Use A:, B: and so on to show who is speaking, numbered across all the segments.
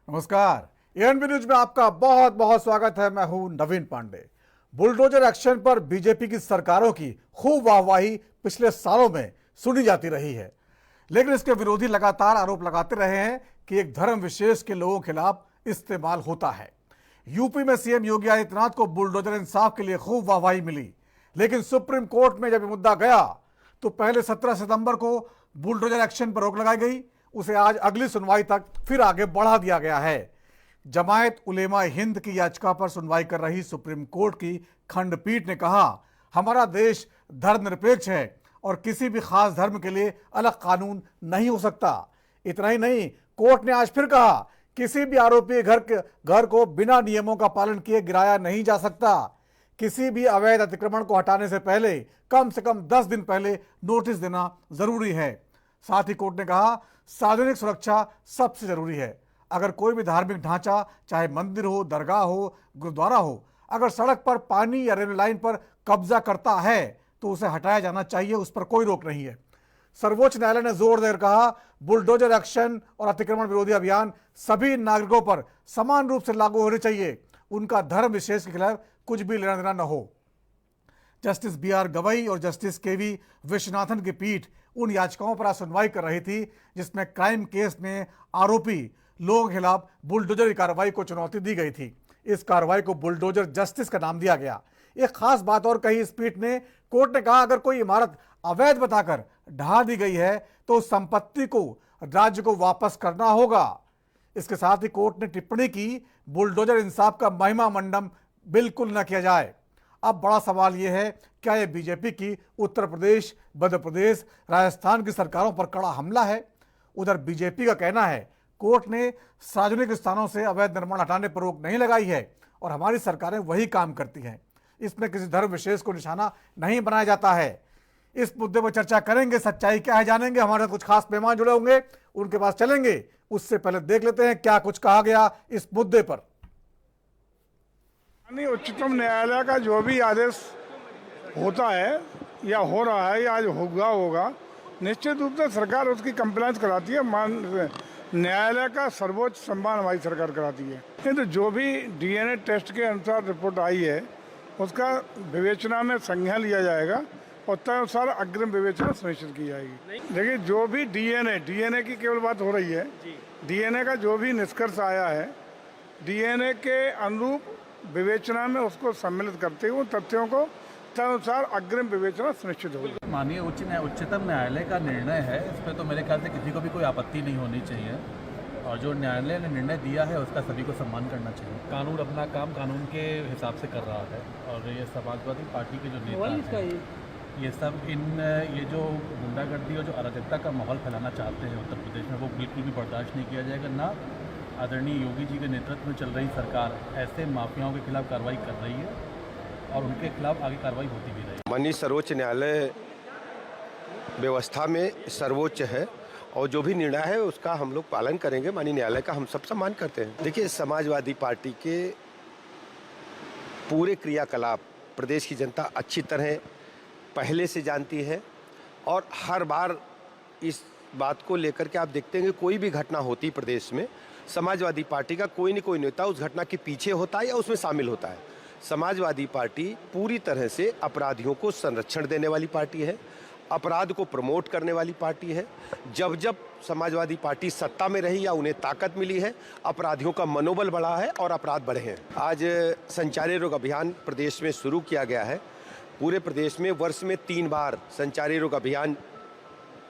A: नमस्कार। ANB news में आपका बहुत बहुत स्वागत है। मैं हूं नवीन पांडे। बुलडोजर एक्शन पर बीजेपी की सरकारों की खूब वाहवाही पिछले सालों में सुनी जाती रही है, लेकिन इसके विरोधी लगातार आरोप लगाते रहे हैं कि एक धर्म विशेष के लोगों के खिलाफ इस्तेमाल होता है। यूपी में सीएम योगी आदित्यनाथ को बुलडोजर इंसाफ के लिए खूब वाहवाही मिली, लेकिन सुप्रीम कोर्ट में जब ये मुद्दा गया तो पहले 17 सितंबर को बुलडोजर एक्शन पर रोक लगाई गई, उसे आज अगली सुनवाई तक फिर आगे बढ़ा दिया गया है। जमायत उलेमा हिंद की याचिका पर सुनवाई कर रही सुप्रीम कोर्ट की खंडपीठ ने कहा, हमारा देश धर्मनिरपेक्ष है और किसी भी खास धर्म के लिए अलग कानून नहीं हो सकता। इतना ही नहीं, कोर्ट ने आज फिर कहा, किसी भी आरोपी घर को बिना नियमों का पालन किए गिराया नहीं जा सकता। किसी भी अवैध अतिक्रमण को हटाने से पहले कम से कम 10 दिन पहले नोटिस देना जरूरी है। साथ ही कोर्ट ने कहा, सार्वजनिक सुरक्षा सबसे जरूरी है। अगर कोई भी धार्मिक ढांचा, चाहे मंदिर हो, दरगाह हो, गुरुद्वारा हो, अगर सड़क पर, पानी या रेलवे लाइन पर कब्जा करता है तो उसे हटाया जाना चाहिए, उस पर कोई रोक नहीं है। सर्वोच्च न्यायालय ने जोर देकर कहा, बुलडोजर एक्शन और अतिक्रमण विरोधी अभियान सभी नागरिकों पर समान रूप से लागू होने चाहिए। उनका धर्म विशेष के खिलाफ कुछ भी लेना देना न हो। जस्टिस बीआर गवई और जस्टिस केवी विश्वनाथन की पीठ उन याचिकाओं पर आज सुनवाई कर रही थी जिसमें क्राइम केस में आरोपी लोगों के खिलाफ बुलडोजर की कार्रवाई को चुनौती दी गई थी। इस कार्रवाई को बुलडोजर जस्टिस का नाम दिया गया। एक खास बात और कही इस पीठ ने, कोर्ट ने कहा, अगर कोई इमारत अवैध बताकर ढा दी गई है तो उस संपत्ति को राज्य को वापस करना होगा। इसके साथ ही कोर्ट ने टिप्पणी की, बुलडोजर इंसाफ का महिमा मंडन बिल्कुल न किया जाए। अब बड़ा सवाल यह है, क्या यह बीजेपी की उत्तर प्रदेश, मध्य प्रदेश, राजस्थान की सरकारों पर कड़ा हमला है? उधर बीजेपी का कहना है, कोर्ट ने सार्वजनिक स्थानों से अवैध निर्माण हटाने पर रोक नहीं लगाई है और हमारी सरकारें वही काम करती हैं। इसमें किसी धर्म विशेष को निशाना नहीं बनाया जाता है। इस मुद्दे पर चर्चा करेंगे, सच्चाई क्या है जानेंगे। हमारे कुछ खास मेहमान जुड़े होंगे, उनके पास चलेंगे। उससे पहले देख लेते हैं क्या कुछ कहा गया इस मुद्दे पर।
B: उच्चतम न्यायालय का जो भी आदेश होता है या हो रहा है या आज होगा, निश्चित रूप से सरकार उसकी कंप्लायंस कराती है। न्यायालय का सर्वोच्च सम्मान हमारी सरकार कराती है। तो जो भी डीएनए टेस्ट के अनुसार रिपोर्ट आई है उसका विवेचना में संज्ञान लिया जाएगा और तदनुसार अग्रिम विवेचना सुनिश्चित की जाएगी। देखिए, जो भी डीएनए की केवल बात हो रही है, डीएनए का जो भी निष्कर्ष आया है, डीएनए के अनुरूप विवेचना में उसको सम्मिलित करते हुए तथ्यों को तदनुसार अग्रिम विवेचना सुनिश्चित होगी।
C: माननीय उच्चतम न्यायालय का निर्णय है, इस पर तो मेरे ख्याल से किसी को भी कोई आपत्ति नहीं होनी चाहिए और जो न्यायालय ने निर्णय दिया है उसका सभी को सम्मान करना चाहिए। कानून अपना काम कानून के हिसाब से कर रहा है और ये समाजवादी पार्टी के जो नेता हैं, ये सब ये जो गुंडागर्दी और जो अराजकता का माहौल फैलाना चाहते हैं उत्तर प्रदेश में, वो बिल्कुल भी बर्दाश्त नहीं किया जाएगा। ना आदरणीय योगी जी के नेतृत्व में चल रही सरकार ऐसे माफियाओं के खिलाफ कार्रवाई कर रही है और उनके खिलाफ आगे कार्रवाई होती भी रहेगी।
D: माननीय सर्वोच्च न्यायालय व्यवस्था में सर्वोच्च है और जो भी निर्णय है उसका हम लोग पालन करेंगे। माननीय न्यायालय का हम सब सम्मान करते हैं। देखिए, समाजवादी पार्टी के पूरे क्रियाकलाप प्रदेश की जनता अच्छी तरह पहले से जानती है और हर बार इस बात को लेकर के आप देखते हैं कि कोई भी घटना होती प्रदेश में, समाजवादी पार्टी का कोई न कोई नेता उस घटना के पीछे होता है या उसमें शामिल होता है। समाजवादी पार्टी पूरी तरह से अपराधियों को संरक्षण देने वाली पार्टी है, अपराध को प्रमोट करने वाली पार्टी है। जब जब समाजवादी पार्टी सत्ता में रही या उन्हें ताकत मिली है, अपराधियों का मनोबल बढ़ा है और अपराध बढ़े हैं। आज संचारी रोग अभियान प्रदेश में शुरू किया गया है। पूरे प्रदेश में वर्ष में 3 बार संचारी रोग अभियान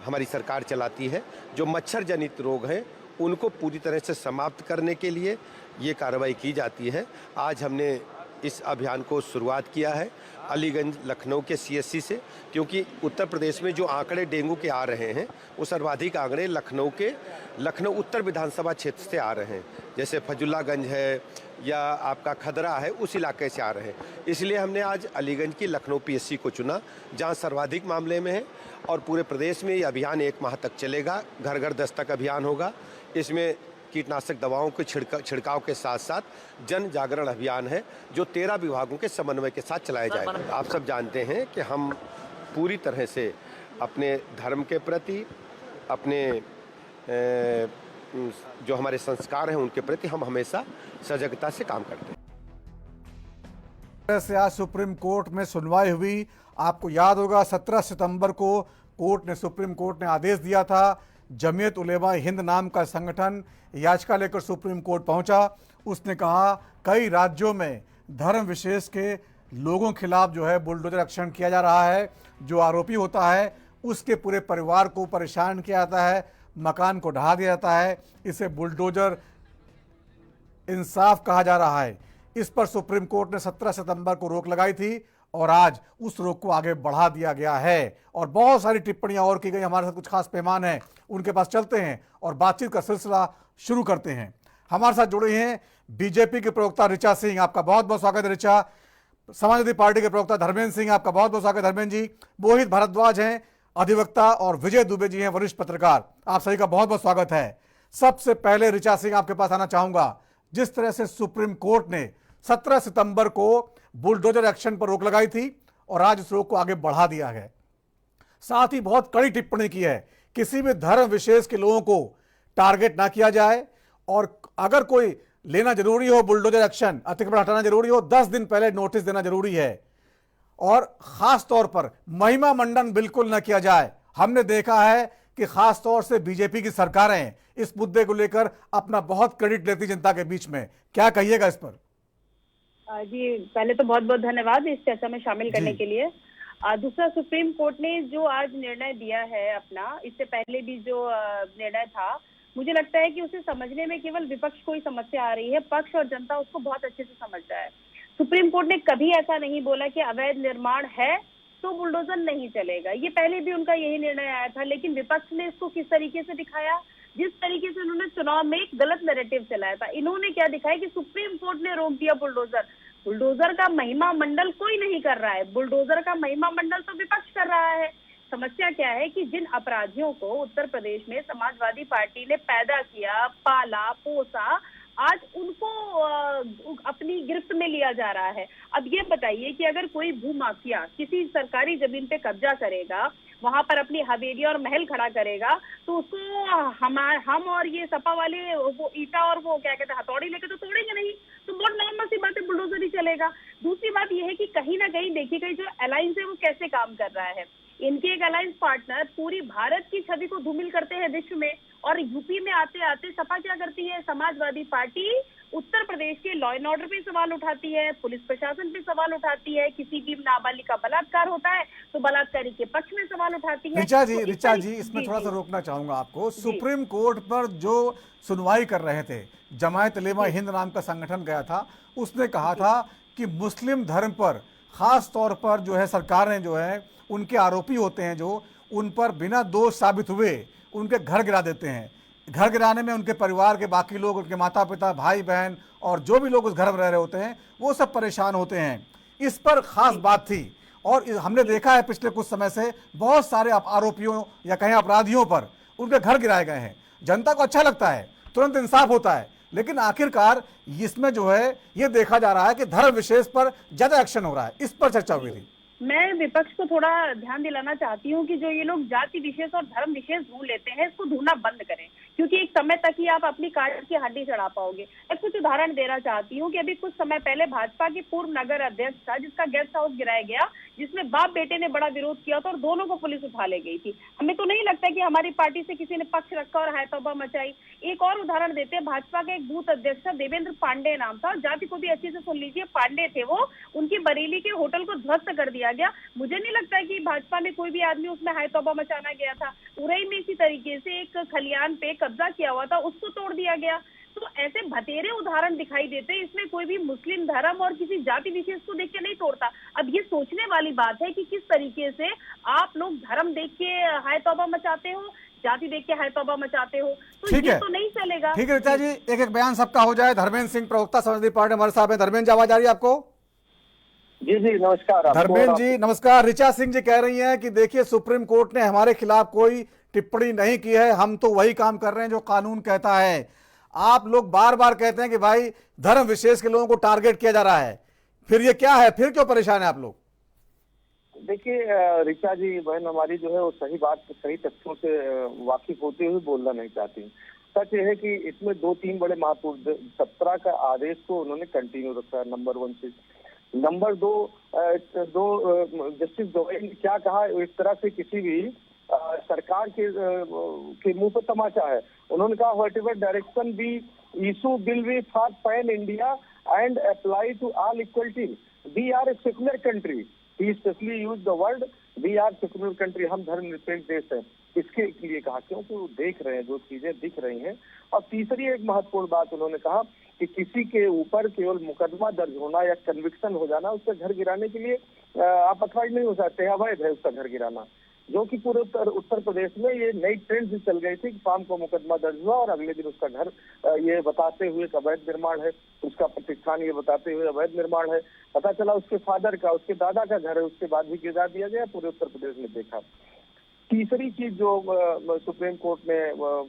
D: हमारी सरकार चलाती है। जो मच्छर जनित रोग हैं उनको पूरी तरह से समाप्त करने के लिए ये कार्रवाई की जाती है। आज हमने इस अभियान को शुरुआत किया है अलीगंज लखनऊ के सीएससी से, क्योंकि उत्तर प्रदेश में जो आंकड़े डेंगू के आ रहे हैं वो सर्वाधिक आंकड़े लखनऊ उत्तर विधानसभा क्षेत्र से आ रहे हैं। जैसे फजुल्लागंज है या आपका खदरा है, उस इलाके से आ रहे हैं। इसलिए हमने आज अलीगंज की लखनऊ पीएससी को चुना जहां सर्वाधिक मामले में है और पूरे प्रदेश में ये अभियान 1 माह तक चलेगा। घर घर दस्तक अभियान होगा। इसमें कीटनाशक दवाओं के छिड़काव के साथ साथ जन जागरण अभियान है जो 13 विभागों के समन्वय के साथ चलाया जाएगा। आप सब जानते हैं कि हम पूरी तरह से अपने धर्म के प्रति, अपने जो हमारे संस्कार हैं उनके प्रति हम हमेशा सजगता से काम करते हैं।
A: से आज सुप्रीम कोर्ट में सुनवाई हुई। आपको याद होगा 17 सितंबर को सुप्रीम कोर्ट ने आदेश दिया था। जमीयत उलेमा हिंद नाम का संगठन याचिका लेकर सुप्रीम कोर्ट पहुंचा। उसने कहा कई राज्यों में धर्म विशेष के लोगों के खिलाफ जो है बुलडोजर एक्शन किया जा रहा है। जो आरोपी होता है उसके पूरे परिवार को परेशान किया जाता है, मकान को ढहा दिया जाता है। इसे बुलडोजर इंसाफ कहा जा रहा है। इस पर सुप्रीम कोर्ट ने 17 सितंबर को रोक लगाई थी और आज उस रोक को आगे बढ़ा दिया गया है और बहुत सारी टिप्पणियां और की गई। हमारे साथ कुछ खास मेहमान हैं, उनके पास चलते हैं और बातचीत का सिलसिला शुरू करते हैं। हमारे साथ जुड़े हैं बीजेपी के प्रवक्ता ऋचा सिंह, आपका बहुत बहुत स्वागत है ऋचा। समाजवादी पार्टी के प्रवक्ता धर्मेंद्र सिंह, आपका बहुत बहुत स्वागत है धर्मेंद्र जी। मोहित भारद्वाज हैं अधिवक्ता और विजय दुबे जी हैं वरिष्ठ पत्रकार, आप सभी का बहुत बहुत स्वागत है। सबसे पहले ऋचा सिंह आपके पास आना चाहूंगा। जिस तरह से सुप्रीम कोर्ट ने 17 सितंबर को बुलडोजर एक्शन पर रोक लगाई थी और आज इस रोक को आगे बढ़ा दिया है, साथ ही बहुत कड़ी टिप्पणी की है किसी भी धर्म विशेष के लोगों को टारगेट ना किया जाए और अगर कोई लेना जरूरी हो बुलडोजर एक्शन, अतिक्रमण हटाना जरूरी हो, 10 दिन पहले नोटिस देना जरूरी है और खास तौर पर महिमा मंडन बिल्कुल न किया जाए। हमने देखा है कि खास तौर से बीजेपी की सरकारें इस मुद्दे को लेकर अपना बहुत क्रेडिट लेती जनता के बीच में, क्या कहिएगा इस पर?
E: जी, पहले तो बहुत बहुत धन्यवाद इस चर्चा में शामिल करने के लिए। दूसरा, सुप्रीम कोर्ट ने जो आज निर्णय दिया है अपना, इससे पहले भी जो निर्णय था, मुझे लगता है कि उसे समझने में केवल विपक्ष को ही समस्या आ रही है, पक्ष और जनता उसको बहुत अच्छे से समझ रहा है। सुप्रीम कोर्ट ने कभी ऐसा नहीं बोला कि अवैध निर्माण है तो बुलडोजर नहीं चलेगा। ये पहले भी उनका यही निर्णय आया था, लेकिन विपक्ष ने इसको किस तरीके से दिखाया, जिस तरीके से उन्होंने चुनाव में एक गलत नैरेटिव चलाया था। इन्होंने क्या दिखाया कि सुप्रीम कोर्ट ने रोक दिया बुलडोजर। बुलडोजर का महिमा मंडल कोई नहीं कर रहा है, बुलडोजर का महिमा मंडल तो विपक्ष कर रहा है। समस्या क्या है कि जिन अपराधियों को उत्तर प्रदेश में समाजवादी पार्टी ने पैदा किया, पाला, पोसा, आज उनको अपनी गिरफ्त में लिया जा रहा है। अब ये बताइए कि अगर कोई भूमाफिया किसी सरकारी जमीन पे कब्जा करेगा, वहां पर अपनी हवेली और महल खड़ा करेगा, तो उसको हम और ये सपा वाले वो ईटा और वो क्या कहते हैं हथौड़ी लेके तो तोड़ेंगे नहीं। तो बहुत नॉर्मल सी बात है, बुलडोजर ही चलेगा। दूसरी बात यह है कि कहीं ना कहीं देखिएगा जो अलायंस है वो कैसे काम कर रहा है। इनके एक अलायंस पार्टनर पूरी भारत की छवि को धूमिल करते हैं विश्व में, और यूपी में आते आते सपा क्या करती है, समाजवादी पार्टी उत्तर प्रदेश के लॉ एंड ऑर्डर पे सवाल उठाती है, पुलिस प्रशासन पे सवाल उठाती है। किसी भी नाबालिग का बलात्कार होता है तो बलात्कारी के पक्ष में सवाल उठाती है।
A: ऋचा जी इसमें थोड़ा सा रोकना चाहूंगा आपको। सुप्रीम कोर्ट पर जो सुनवाई कर रहे थे, जमायत उलेमा हिंद नाम का संगठन गया था, उसने कहा था कि मुस्लिम धर्म पर खास तौर पर जो है सरकारें जो है उनके आरोपी होते हैं, जो उन पर बिना दोष साबित हुए उनके घर गिरा देते हैं। घर गिराने में उनके परिवार के बाकी लोग, उनके माता पिता, भाई बहन और जो भी लोग उस घर में रह रहे होते हैं वो सब परेशान होते हैं। इस पर खास बात थी और हमने देखा है पिछले कुछ समय से बहुत सारे आरोपियों या कहीं अपराधियों पर उनके घर गिराए गए हैं। जनता को अच्छा लगता है, तुरंत इंसाफ होता है, लेकिन आखिरकार इसमें जो है ये देखा जा रहा है कि धर्म विशेष पर ज्यादा एक्शन हो रहा है। इस पर चर्चा हुई थी।
E: मैं विपक्ष को थोड़ा ध्यान दिलाना चाहती हूँ कि जो ये लोग जाति विशेष और धर्म विशेष ढूंढ लेते हैं, इसको ढूंढना बंद करें, क्योंकि एक समय तक ही आप अपनी काट की हड्डी चढ़ा पाओगे। मैं कुछ उदाहरण देना चाहती हूँ कि अभी कुछ समय पहले भाजपा के पूर्व नगर अध्यक्ष था जिसका गेस्ट हाउस गिराया गया, जिसमें बाप बेटे ने बड़ा विरोध किया था और दोनों को पुलिस उठा ले गई थी। हमें तो नहीं लगता कि हमारी पार्टी से किसी ने पक्ष रखा और हायतौबा मचाई। एक और उदाहरण देते हैं, भाजपा का एक बूथ अध्यक्ष था, देवेंद्र पांडे नाम था, जाति को भी अच्छे से सुन लीजिए, पांडे थे वो, उनकी बरेली के होटल को ध्वस्त कर दिया गया। मुझे नहीं लगता है कि भाजपा में कोई भी आदमी उसमें हायतौबा मचाना गया था। उरई में इसी तरीके से एक खलियान पे कब्जा किया हुआ था, उसको तोड़ दिया गया। तो ऐसे भतेरे उदाहरण दिखाई देते हैं, इसमें कोई भी मुस्लिम धर्म और किसी जाति विशेष को देख के नहीं तोड़ता। अब ये सोचने वाली बात है कि किस तरीके से आप लोग धर्म देख के हायतौबा मचाते हो, जाति देख के हायतौबा मचाते हो, तो ये तो नहीं चलेगा।
A: ठीक है ऋचा जी, एक एक बयान सबका हो जाए। धर्मेंद्र सिंह प्रवक्ता समाजवादी पार्टी हमारे साहब है। धर्मेंद्र जी आवाज आ रही है आपको?
F: जी जी नमस्कार।
A: धर्मेंद्र जी नमस्कार। ऋचा सिंह जी कह रही हैं कि देखिए सुप्रीम कोर्ट ने हमारे खिलाफ कोई टिप्पणी नहीं की है, हम तो वही काम कर रहे हैं जो कानून कहता है। आप लोग बार बार कहते हैं कि भाई धर्म विशेष के लोगों को टारगेट किया जा रहा है, फिर ये क्या है, फिर क्यों परेशान है आप लोग?
F: देखिए ऋचा जी बहन हमारी जो है वो सही बात, सही तथ्यों से वाकिफ होते हुए बोलना नहीं चाहती। सच ये है कि इसमें 2-3 बड़े महत्वपूर्ण 17 का आदेश को उन्होंने कंटिन्यू रखा है, नंबर 1 से। नंबर 2, जस्टिस गोयल ने क्या कहा, एक तरह से किसी भी सरकार के मुंह पर तमाचा है। उन्होंने कहा whatever direction be issue bill we for pan India and apply to all equality, we are a secular country, he specially use the word we are secular country, हम धर्मनिरपेक्ष देश है, इसके लिए कहा क्योंकि वो देख रहे हैं जो चीजें दिख रही हैं। और तीसरी एक महत्वपूर्ण बात उन्होंने कहा कि किसी के ऊपर केवल मुकदमा दर्ज होना या कन्विक्शन हो जाना उसका घर गिराने के लिए आप अथॉराइज नहीं हो सकते, अवैध है उसका घर गिराना, जो कि पूरे उत्तर प्रदेश में ये नई ट्रेंड से चल गई थी कि शाम को मुकदमा दर्ज हुआ और अगले दिन उसका घर ये बताते हुए अवैध निर्माण है, उसका प्रतिष्ठान ये बताते हुए अवैध निर्माण है, पता चला उसके फादर का, उसके दादा का घर है, उसके बाद भी गिरा दिया गया, पूरे उत्तर प्रदेश में देखा। तीसरी चीज जो सुप्रीम कोर्ट ने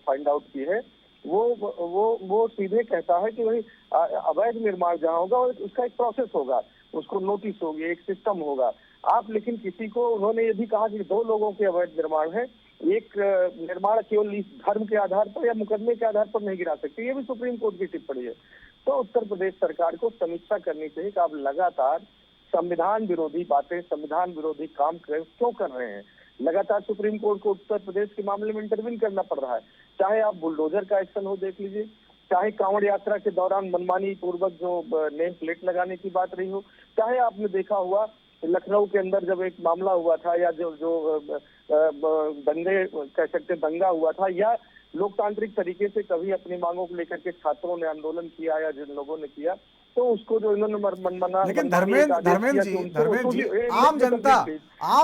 F: फाइंड आउट की है वो सीधे कहता है कि भाई अवैध निर्माण जहाँ होगा उसका एक प्रोसेस होगा, उसको नोटिस होगी, एक सिस्टम होगा। आप लेकिन किसी को, उन्होंने ये भी कहा कि 2 लोगों के अवैध निर्माण है, एक निर्माण केवल इस धर्म के आधार पर या मुकदमे के आधार पर नहीं गिरा सकते, ये भी सुप्रीम कोर्ट की टिप्पणी है। तो उत्तर प्रदेश सरकार को समीक्षा करनी चाहिए कि आप लगातार संविधान विरोधी बातें, संविधान विरोधी काम क्यों कर रहे हैं। लगातार सुप्रीम कोर्ट को उत्तर प्रदेश के मामले में इंटरवीन करना पड़ रहा है, चाहे आप बुलडोजर का एक्शन हो देख लीजिए, चाहे कांवड़ यात्रा के दौरान मनमानी पूर्वक जो नेम प्लेट लगाने की बात रही हो, चाहे आपने देखा हुआ लखनऊ के अंदर जब एक मामला हुआ था या जो दंगे कह सकते दंगा हुआ था, या लोकतांत्रिक तरीके से कभी अपनी मांगों को लेकर के छात्रों ने आंदोलन किया या जिन लोगों ने किया, तो उसको जो इन्होंने मनमाना।
A: लेकिन धर्मेंद्र जी आम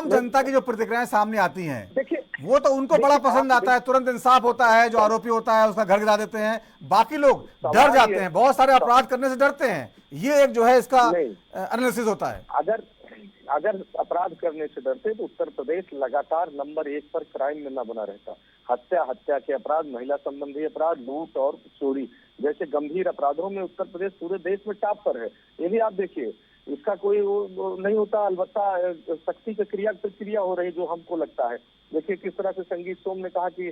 A: जनता की जो प्रतिक्रियाएं सामने आती हैं,
F: देखिए
A: वो तो उनको बड़ा पसंद आता है, तुरंत इंसाफ होता है, जो आरोपी होता है उसका घर गिरा देते हैं, बाकी लोग डर जाते हैं, बहुत सारे अपराध करने से डरते हैं, ये एक जो है इसका एनालिसिस होता है।
F: अगर अपराध करने से डरते तो उत्तर प्रदेश लगातार नंबर 1 पर क्राइम में न बना रहता। हत्या के अपराध, महिला संबंधी अपराध, लूट और चोरी जैसे गंभीर अपराधों में उत्तर प्रदेश पूरे देश में टॉप पर है। ये भी आप देखिए, इसका कोई वो नहीं होता, अलबत्ता सख्ती की क्रिया प्रतिक्रिया हो रही जो हमको लगता है। देखिए किस तरह से संगीत सोम ने कहा कि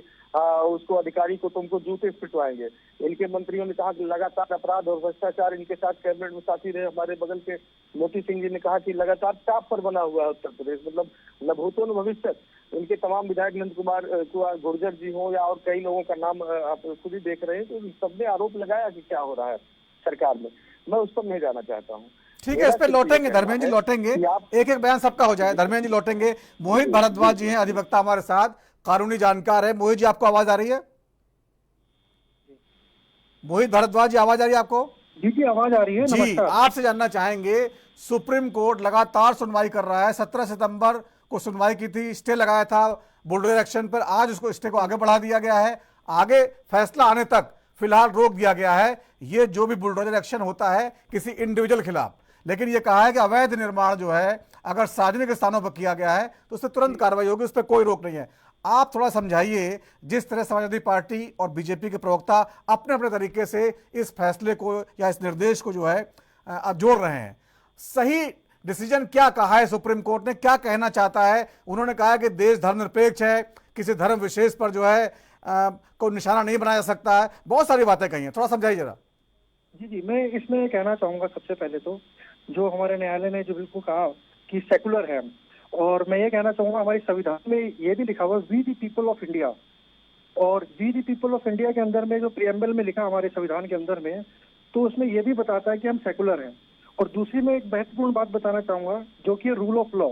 F: उसको अधिकारी को तुमको जूते से पिटवाएंगे। इनके मंत्रियों ने कहा कि लगातार अपराध और भ्रष्टाचार इनके साथ कैबिनेट में साथी रहे। हमारे बगल के मोती सिंह जी ने कहा कि लगातार टॉप पर बना हुआ है उत्तर प्रदेश, मतलब न भूतो न भविष्य। इनके तमाम विधायक नंद कुमार गुर्जर जी हो या और कई लोगों का नाम आप खुद ही देख रहे हैं, तो सबने आरोप लगाया कि क्या हो रहा है सरकार में। मैं उस पर नहीं जाना चाहता हूँ।
A: ठीक है, इस पे लौटेंगे धर्मेंद्र जी, लौटेंगे, एक एक बयान सबका हो जाए। धर्मेंद्र जी लौटेंगे। मोहित भारद्वाज जी हैं अधिवक्ता हमारे साथ, कानूनी जानकार है। मोहित जी आपको आवाज आ रही है? मोहित भारद्वाज जी आवाज आ रही है आपको?
G: जी आवाज आ रही है
A: जी। आपसे जानना चाहेंगे, सुप्रीम कोर्ट लगातार सुनवाई कर रहा है, 17 सितंबर को सुनवाई की थी, स्टे लगाया था बुलडोजर एक्शन पर, आज उसको स्टे को आगे बढ़ा दिया गया है, आगे फैसला आने तक फिलहाल रोक दिया गया है। ये जो भी बुलडोजर एक्शन होता है किसी इंडिविजुअल खिलाफ, लेकिन ये कहा है कि अवैध निर्माण जो है अगर सार्वजनिक स्थानों पर किया गया है तो उस पर तुरंत कार्रवाई होगी, उस पर कोई रोक नहीं है। आप थोड़ा समझाइए, जिस तरह समाजवादी पार्टी और बीजेपी के प्रवक्ता अपने अपने तरीके से इस फैसले को या इस निर्देश को जो है जोड़ रहे हैं, सही डिसीजन क्या कहा है सुप्रीम कोर्ट ने, क्या कहना चाहता है? उन्होंने कहा कि देश धर्मनिरपेक्ष है, किसी धर्म विशेष पर जो है कोई निशाना नहीं बनाया जा सकता है, बहुत सारी बातें कही हैं, थोड़ा समझाइए जरा।
G: जी मैं इसमें कहना चाहूंगा, सबसे पहले तो जो हमारे न्यायालय ने जो बिल्कुल कहा कि सेकुलर है, और मैं ये कहना चाहूंगा हमारे संविधान में ये भी लिखा हुआ we the people of India, और we the people of India के अंदर में जो प्रियम्बल में लिखा हमारे संविधान के अंदर में, तो उसमें ये भी बताता है कि हम सेकुलर हैं। और दूसरी मैं एक महत्वपूर्ण बात बताना चाहूंगा, जो कि रूल ऑफ लॉ।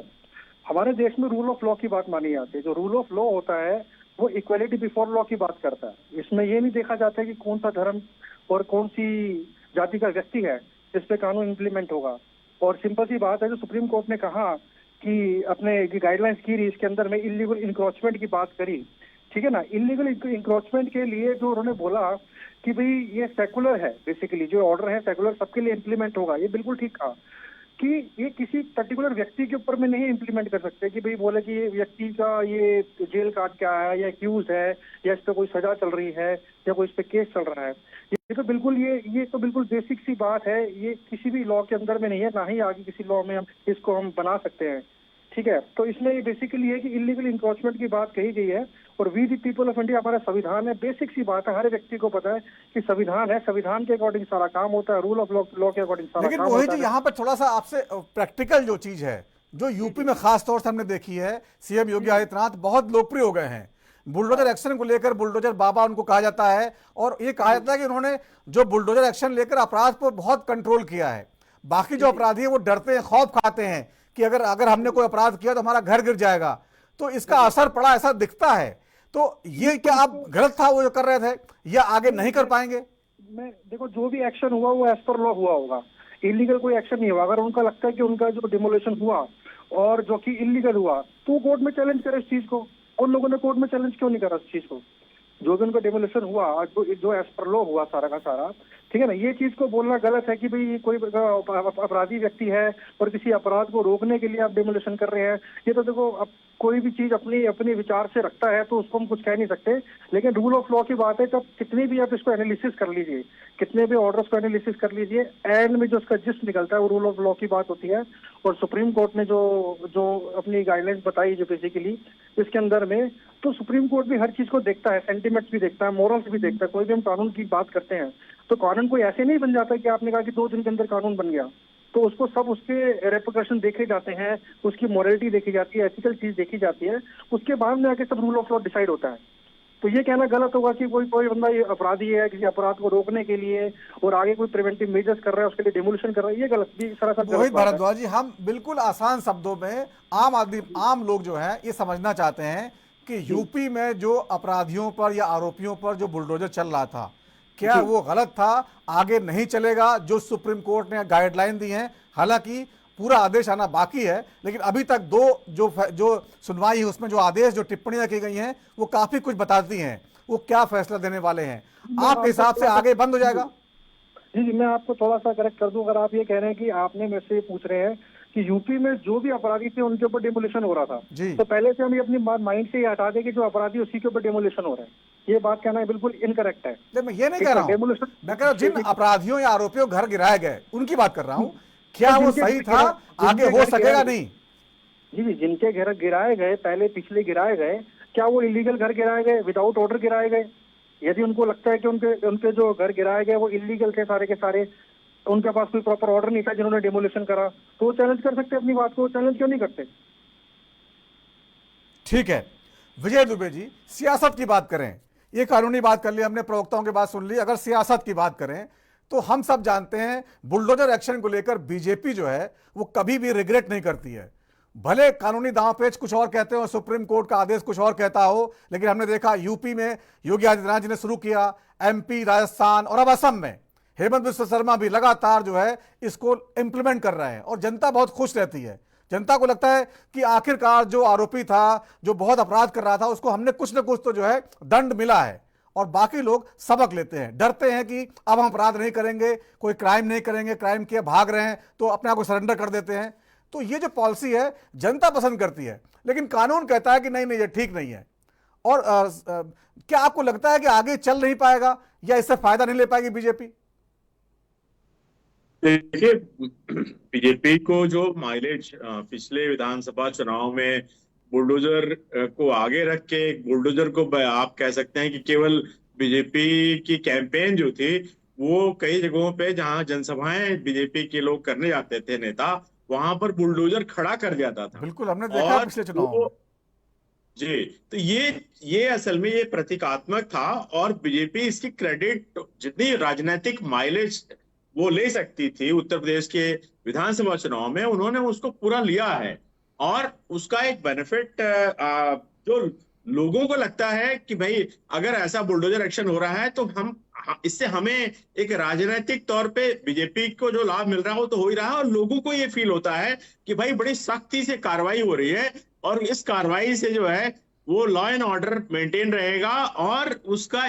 G: हमारे देश में रूल ऑफ लॉ की बात मानी जाती है। जो रूल ऑफ लॉ होता है वो इक्वलिटी बिफोर लॉ की बात करता है। इसमें ये नहीं देखा जाता है कि कौन सा धर्म और कौन सी जाति का व्यक्ति है जिस पे कानून इम्प्लीमेंट होगा। और सिंपल सी बात है, जो सुप्रीम कोर्ट ने कहा कि अपने गाइडलाइंस की, इसके अंदर में इलीगल इंक्रोचमेंट की बात करी, ठीक है ना। इलीगल इंक्रोचमेंट के लिए जो उन्होंने बोला कि भाई ये सेकुलर है, बेसिकली जो ऑर्डर है सेकुलर, सबके लिए इम्प्लीमेंट होगा, ये बिल्कुल ठीक कहा कि ये किसी पर्टिकुलर व्यक्ति के ऊपर में नहीं इम्प्लीमेंट कर सकते कि भाई बोले कि ये व्यक्ति का ये जेल काट क्या है, या एक्यूज है, या इस पर कोई सजा चल रही है, या कोई इस पे केस चल रहा है। ये तो बिल्कुल बेसिक सी बात है। ये किसी भी लॉ के अंदर में नहीं है, ना ही आगे किसी लॉ में हम इसको हम बना सकते हैं। ठीक है, तो इसमें बेसिकली है कि इलीगल इंक्रोचमेंट की बात कही गई है। और we the people of India, हमारा संविधान है, बेसिक सी बात है, हर व्यक्ति को पता है कि संविधान है, संविधान के अकॉर्डिंग सारा काम होता है, रूल ऑफ लॉ के अकॉर्डिंग सारा
A: लेकिन
G: काम
A: वही
G: होता
A: जो
G: है।
A: यहाँ पर थोड़ा सा आपसे प्रैक्टिकल जो चीज है, जो यूपी में खास तौर से हमने देखी है, सीएम योगी आदित्यनाथ बहुत लोकप्रिय हो गए हैं बुलडोजर एक्शन को लेकर। बुलडोजर बाबा उनको कहा जाता है, और ये कहा जाता है कि उन्होंने जो बुलडोजर एक्शन लेकर अपराध पर बहुत कंट्रोल किया है। बाकी जो अपराधी है वो डरते हैं, खौफ खाते हैं कि अगर हमने कोई अपराध किया तो हमारा घर गिर जाएगा। तो इसका असर पड़ा ऐसा दिखता है। तो ये क्या आप गलत था वो जो कर रहे थे, या आगे नहीं कर पाएंगे?
G: मैं देखो, जो भी एक्शन हुआ वो एज पर लॉ हुआ होगा, इलीगल कोई एक्शन नहीं हुआ। अगर उनका लगता है कि उनका जो डिमोलेशन हुआ और जो कि इलीगल हुआ, तो कोर्ट में चैलेंज करे इस चीज को। उन लोगों ने कोर्ट में चैलेंज क्यों नहीं करा इस चीज को? जो भी उनका डिमोलेशन हुआ, जो एज पर लॉ हुआ सारा का सारा, ठीक है ना। ये चीज को बोलना गलत है कि भाई कोई अपराधी व्यक्ति है और किसी अपराध को रोकने के लिए आप डिमोलेशन कर रहे हैं। ये तो देखो, अब कोई भी चीज अपनी विचार से रखता है तो उसको हम कुछ कह नहीं सकते। लेकिन रूल ऑफ लॉ की बात है, तब कितने भी आप इसको एनालिसिस कर लीजिए, कितने भी ऑर्डर्स को एनालिसिस कर लीजिए, एंड में जो उसका जिस्ट निकलता है वो रूल ऑफ लॉ की बात होती है। और सुप्रीम कोर्ट ने जो अपनी गाइडलाइंस बताई जो बेसिकली इसके अंदर में, तो सुप्रीम कोर्ट भी हर चीज को देखता है, सेंटिमेंट्स भी देखता है, मोरल्स भी देखता है। कोई भी हम कानून की बात करते हैं तो कानून कोई ऐसे नहीं बन जाता कि आपने कहा कि 2 दिन के अंदर कानून बन गया, तो उसको सब उसके रेपरकशन देखे जाते हैं, उसकी मोरलिटी देखी जाती है, एथिकल चीज देखी जाती है, उसके बाद में आके सब रूल ऑफ लॉ डिसाइड होता है। तो ये कहना गलत होगा कि कोई बंदा ये अपराधी है, किसी अपराध को रोकने के लिए और आगे कोई प्रिवेंटिव मेजर्स कर रहा है, उसके लिए डिमोलिशन कर रहा है, ये गलत भी सरासर गलत
A: रोहित
G: बात है।
A: भारद्वाज जी, हम बिल्कुल आसान शब्दों में आम लोग जो है ये समझना चाहते हैं कि यूपी में जो अपराधियों पर या आरोपियों पर जो बुलडोजर चल रहा था, क्या वो गलत था, आगे नहीं चलेगा? जो सुप्रीम कोर्ट ने गाइडलाइन दी है, हालांकि पूरा आदेश आना बाकी है, लेकिन अभी तक जो सुनवाई है उसमें जो आदेश, जो टिप्पणियां की गई हैं, वो काफी कुछ बताती हैं। वो क्या फैसला देने वाले हैं आपके हिसाब से? आगे बंद हो जाएगा?
G: जी, मैं आपको थोड़ा सा करेक्ट कर दूं। अगर आप ये कह रहे हैं कि आपने मेरे से पूछ रहे हैं कि यूपी में जो भी अपराधी थे उनके ऊपर डिमोलिशन हो रहा था, तो पहले से हम ये अपनी माइंड से हटा दें कि जो अपराधी उसी के ऊपर डिमोलिशन हो रहा है। ये बात कहना बिल्कुल इनकरेक्ट है।
A: मैं ये नहीं कह रहा हूँ, मैं कह रहा हूँ जिन अपराधियों या आरोपियों घर गिराए गए उनकी बात कर रहा हूँ। क्या वो सही था? आगे हो सकेगा नहीं?
G: जी, जिनके घर गिराए गए, पहले पिछले गिराए गए, क्या वो इलीगल घर गिराए गए, विदाउट ऑर्डर गिराए गए? यदि उनको लगता है कि उनके जो घर गिराए गए वो इलीगल थे सारे के सारे, उनके पास कोई प्रॉपर ऑर्डर नहीं था जिन्होंने डिमोलिशन करा, तो वो चैलेंज कर सकते अपनी बात को। चैलेंज क्यों नहीं करते?
A: ठीक है विजय दुबे जी, सियासत की बात करें, ये कानूनी बात कर ली हमने, प्रवक्ताओं की बात सुन ली। अगर सियासत की बात करें तो हम सब जानते हैं बुलडोजर एक्शन को लेकर बीजेपी जो है वो कभी भी रिग्रेट नहीं करती है। भले कानूनी दांवपेच कुछ और कहते हो, सुप्रीम कोर्ट का आदेश कुछ और कहता हो, लेकिन हमने देखा यूपी में योगी आदित्यनाथ जी ने शुरू किया, एमपी, राजस्थान और अब असम में हेमंत बिस्वा शर्मा भी लगातार जो है इसको इंप्लीमेंट कर रहे हैं और जनता बहुत खुश रहती है। जनता को लगता है कि आखिरकार जो आरोपी था, जो बहुत अपराध कर रहा था, उसको हमने कुछ ना कुछ तो जो है दंड मिला है, और बाकी लोग सबक लेते हैं, डरते हैं कि अब हम अपराध नहीं करेंगे, कोई क्राइम नहीं करेंगे, क्राइम किए भाग रहे हैं तो अपने आप को सरेंडर कर देते हैं। तो ये जो पॉलिसी है जनता पसंद करती है, लेकिन कानून कहता है कि नहीं नहीं ये ठीक नहीं है। और क्या आपको लगता है कि आगे चल नहीं पाएगा या इससे फायदा नहीं ले पाएगी बीजेपी?
H: देखिए, बीजेपी को जो माइलेज पिछले विधानसभा चुनाव में बुलडोजर को आगे रख के, बुलडोजर को आप कह सकते हैं कि केवल बीजेपी की कैंपेन जो थी वो कई जगहों पे जहां जनसभाएं बीजेपी के लोग करने जाते थे, नेता, वहां पर बुलडोजर खड़ा कर जाता था।
A: बिल्कुल, हमने देखा पिछले चुनाव में।
H: जी, तो ये असल में ये प्रतीकात्मक था, और बीजेपी इसकी क्रेडिट, जितनी राजनीतिक माइलेज वो ले सकती थी उत्तर प्रदेश के विधानसभा चुनाव में, उन्होंने उसको पूरा लिया है। और उसका एक बेनिफिट जो लोगों को लगता है कि भाई अगर ऐसा बुलडोजर एक्शन हो रहा है तो इससे हमें एक राजनीतिक तौर पे बीजेपी को जो लाभ मिल रहा हो तो हो ही रहा है, और लोगों को ये फील होता है कि भाई बड़ी सख्ती से कार्रवाई हो रही है, और इस कार्रवाई से जो है वो लॉ एंड ऑर्डर मेंटेन रहेगा, और उसका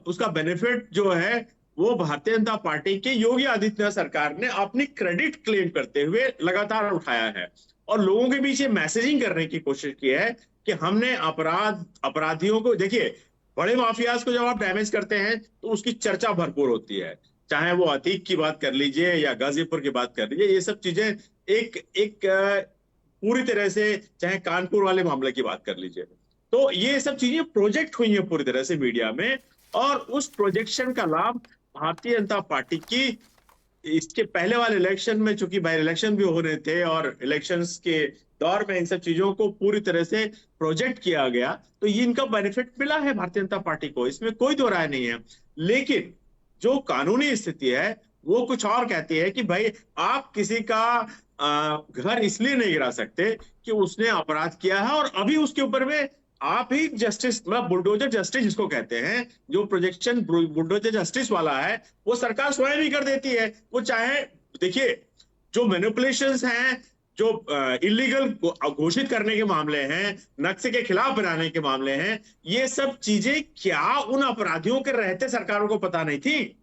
H: उसका बेनिफिट जो है वो भारतीय जनता पार्टी के योगी आदित्यनाथ सरकार ने अपनी क्रेडिट क्लेम करते हुए लगातार उठाया है, और लोगों के बीच ये मैसेजिंग करने की कोशिश की है कि हमने अपराधियों को, देखिए बड़े माफियाज को जब आप डैमेज करते हैं तो उसकी चर्चा भरपूर होती है, चाहे वो अतीक की बात कर लीजिए या गाजीपुर की बात कर लीजिए, ये सब चीजें एक पूरी तरह से, चाहे कानपुर वाले मामले की बात कर लीजिए, तो ये सब चीजें प्रोजेक्ट हुई हैं पूरी तरह से मीडिया में, और उस प्रोजेक्शन का लाभ भारतीय जनता पार्टी की इसके पहले वाले इलेक्शन में, चूंकि बाई इलेक्शन भी हो रहे थे और इलेक्शंस के दौर में इन सब चीजों को पूरी तरह से प्रोजेक्ट किया गया, तो ये इनका बेनिफिट मिला है भारतीय जनता पार्टी को, इसमें कोई दो राय नहीं है। लेकिन जो कानूनी स्थिति है वो कुछ और कहती है कि भाई आप किसी का घर इसलिए नहीं गिरा सकते कि उसने अपराध किया है, और अभी उसके ऊपर में आप ही जस्टिस, मतलब बुलडोजर जस्टिस जिसको कहते हैं, जो प्रोजेक्शन बुलडोजर जस्टिस वाला है, वो सरकार स्वयं ही कर देती है। वो चाहे, देखिए, जो मैनिपुलेशंस हैं, जो इलीगल घोषित करने के मामले हैं, नक्शे के खिलाफ बनाने के मामले हैं, ये सब चीजें क्या उन अपराधियों के रहते सरकारों को पता नहीं थी?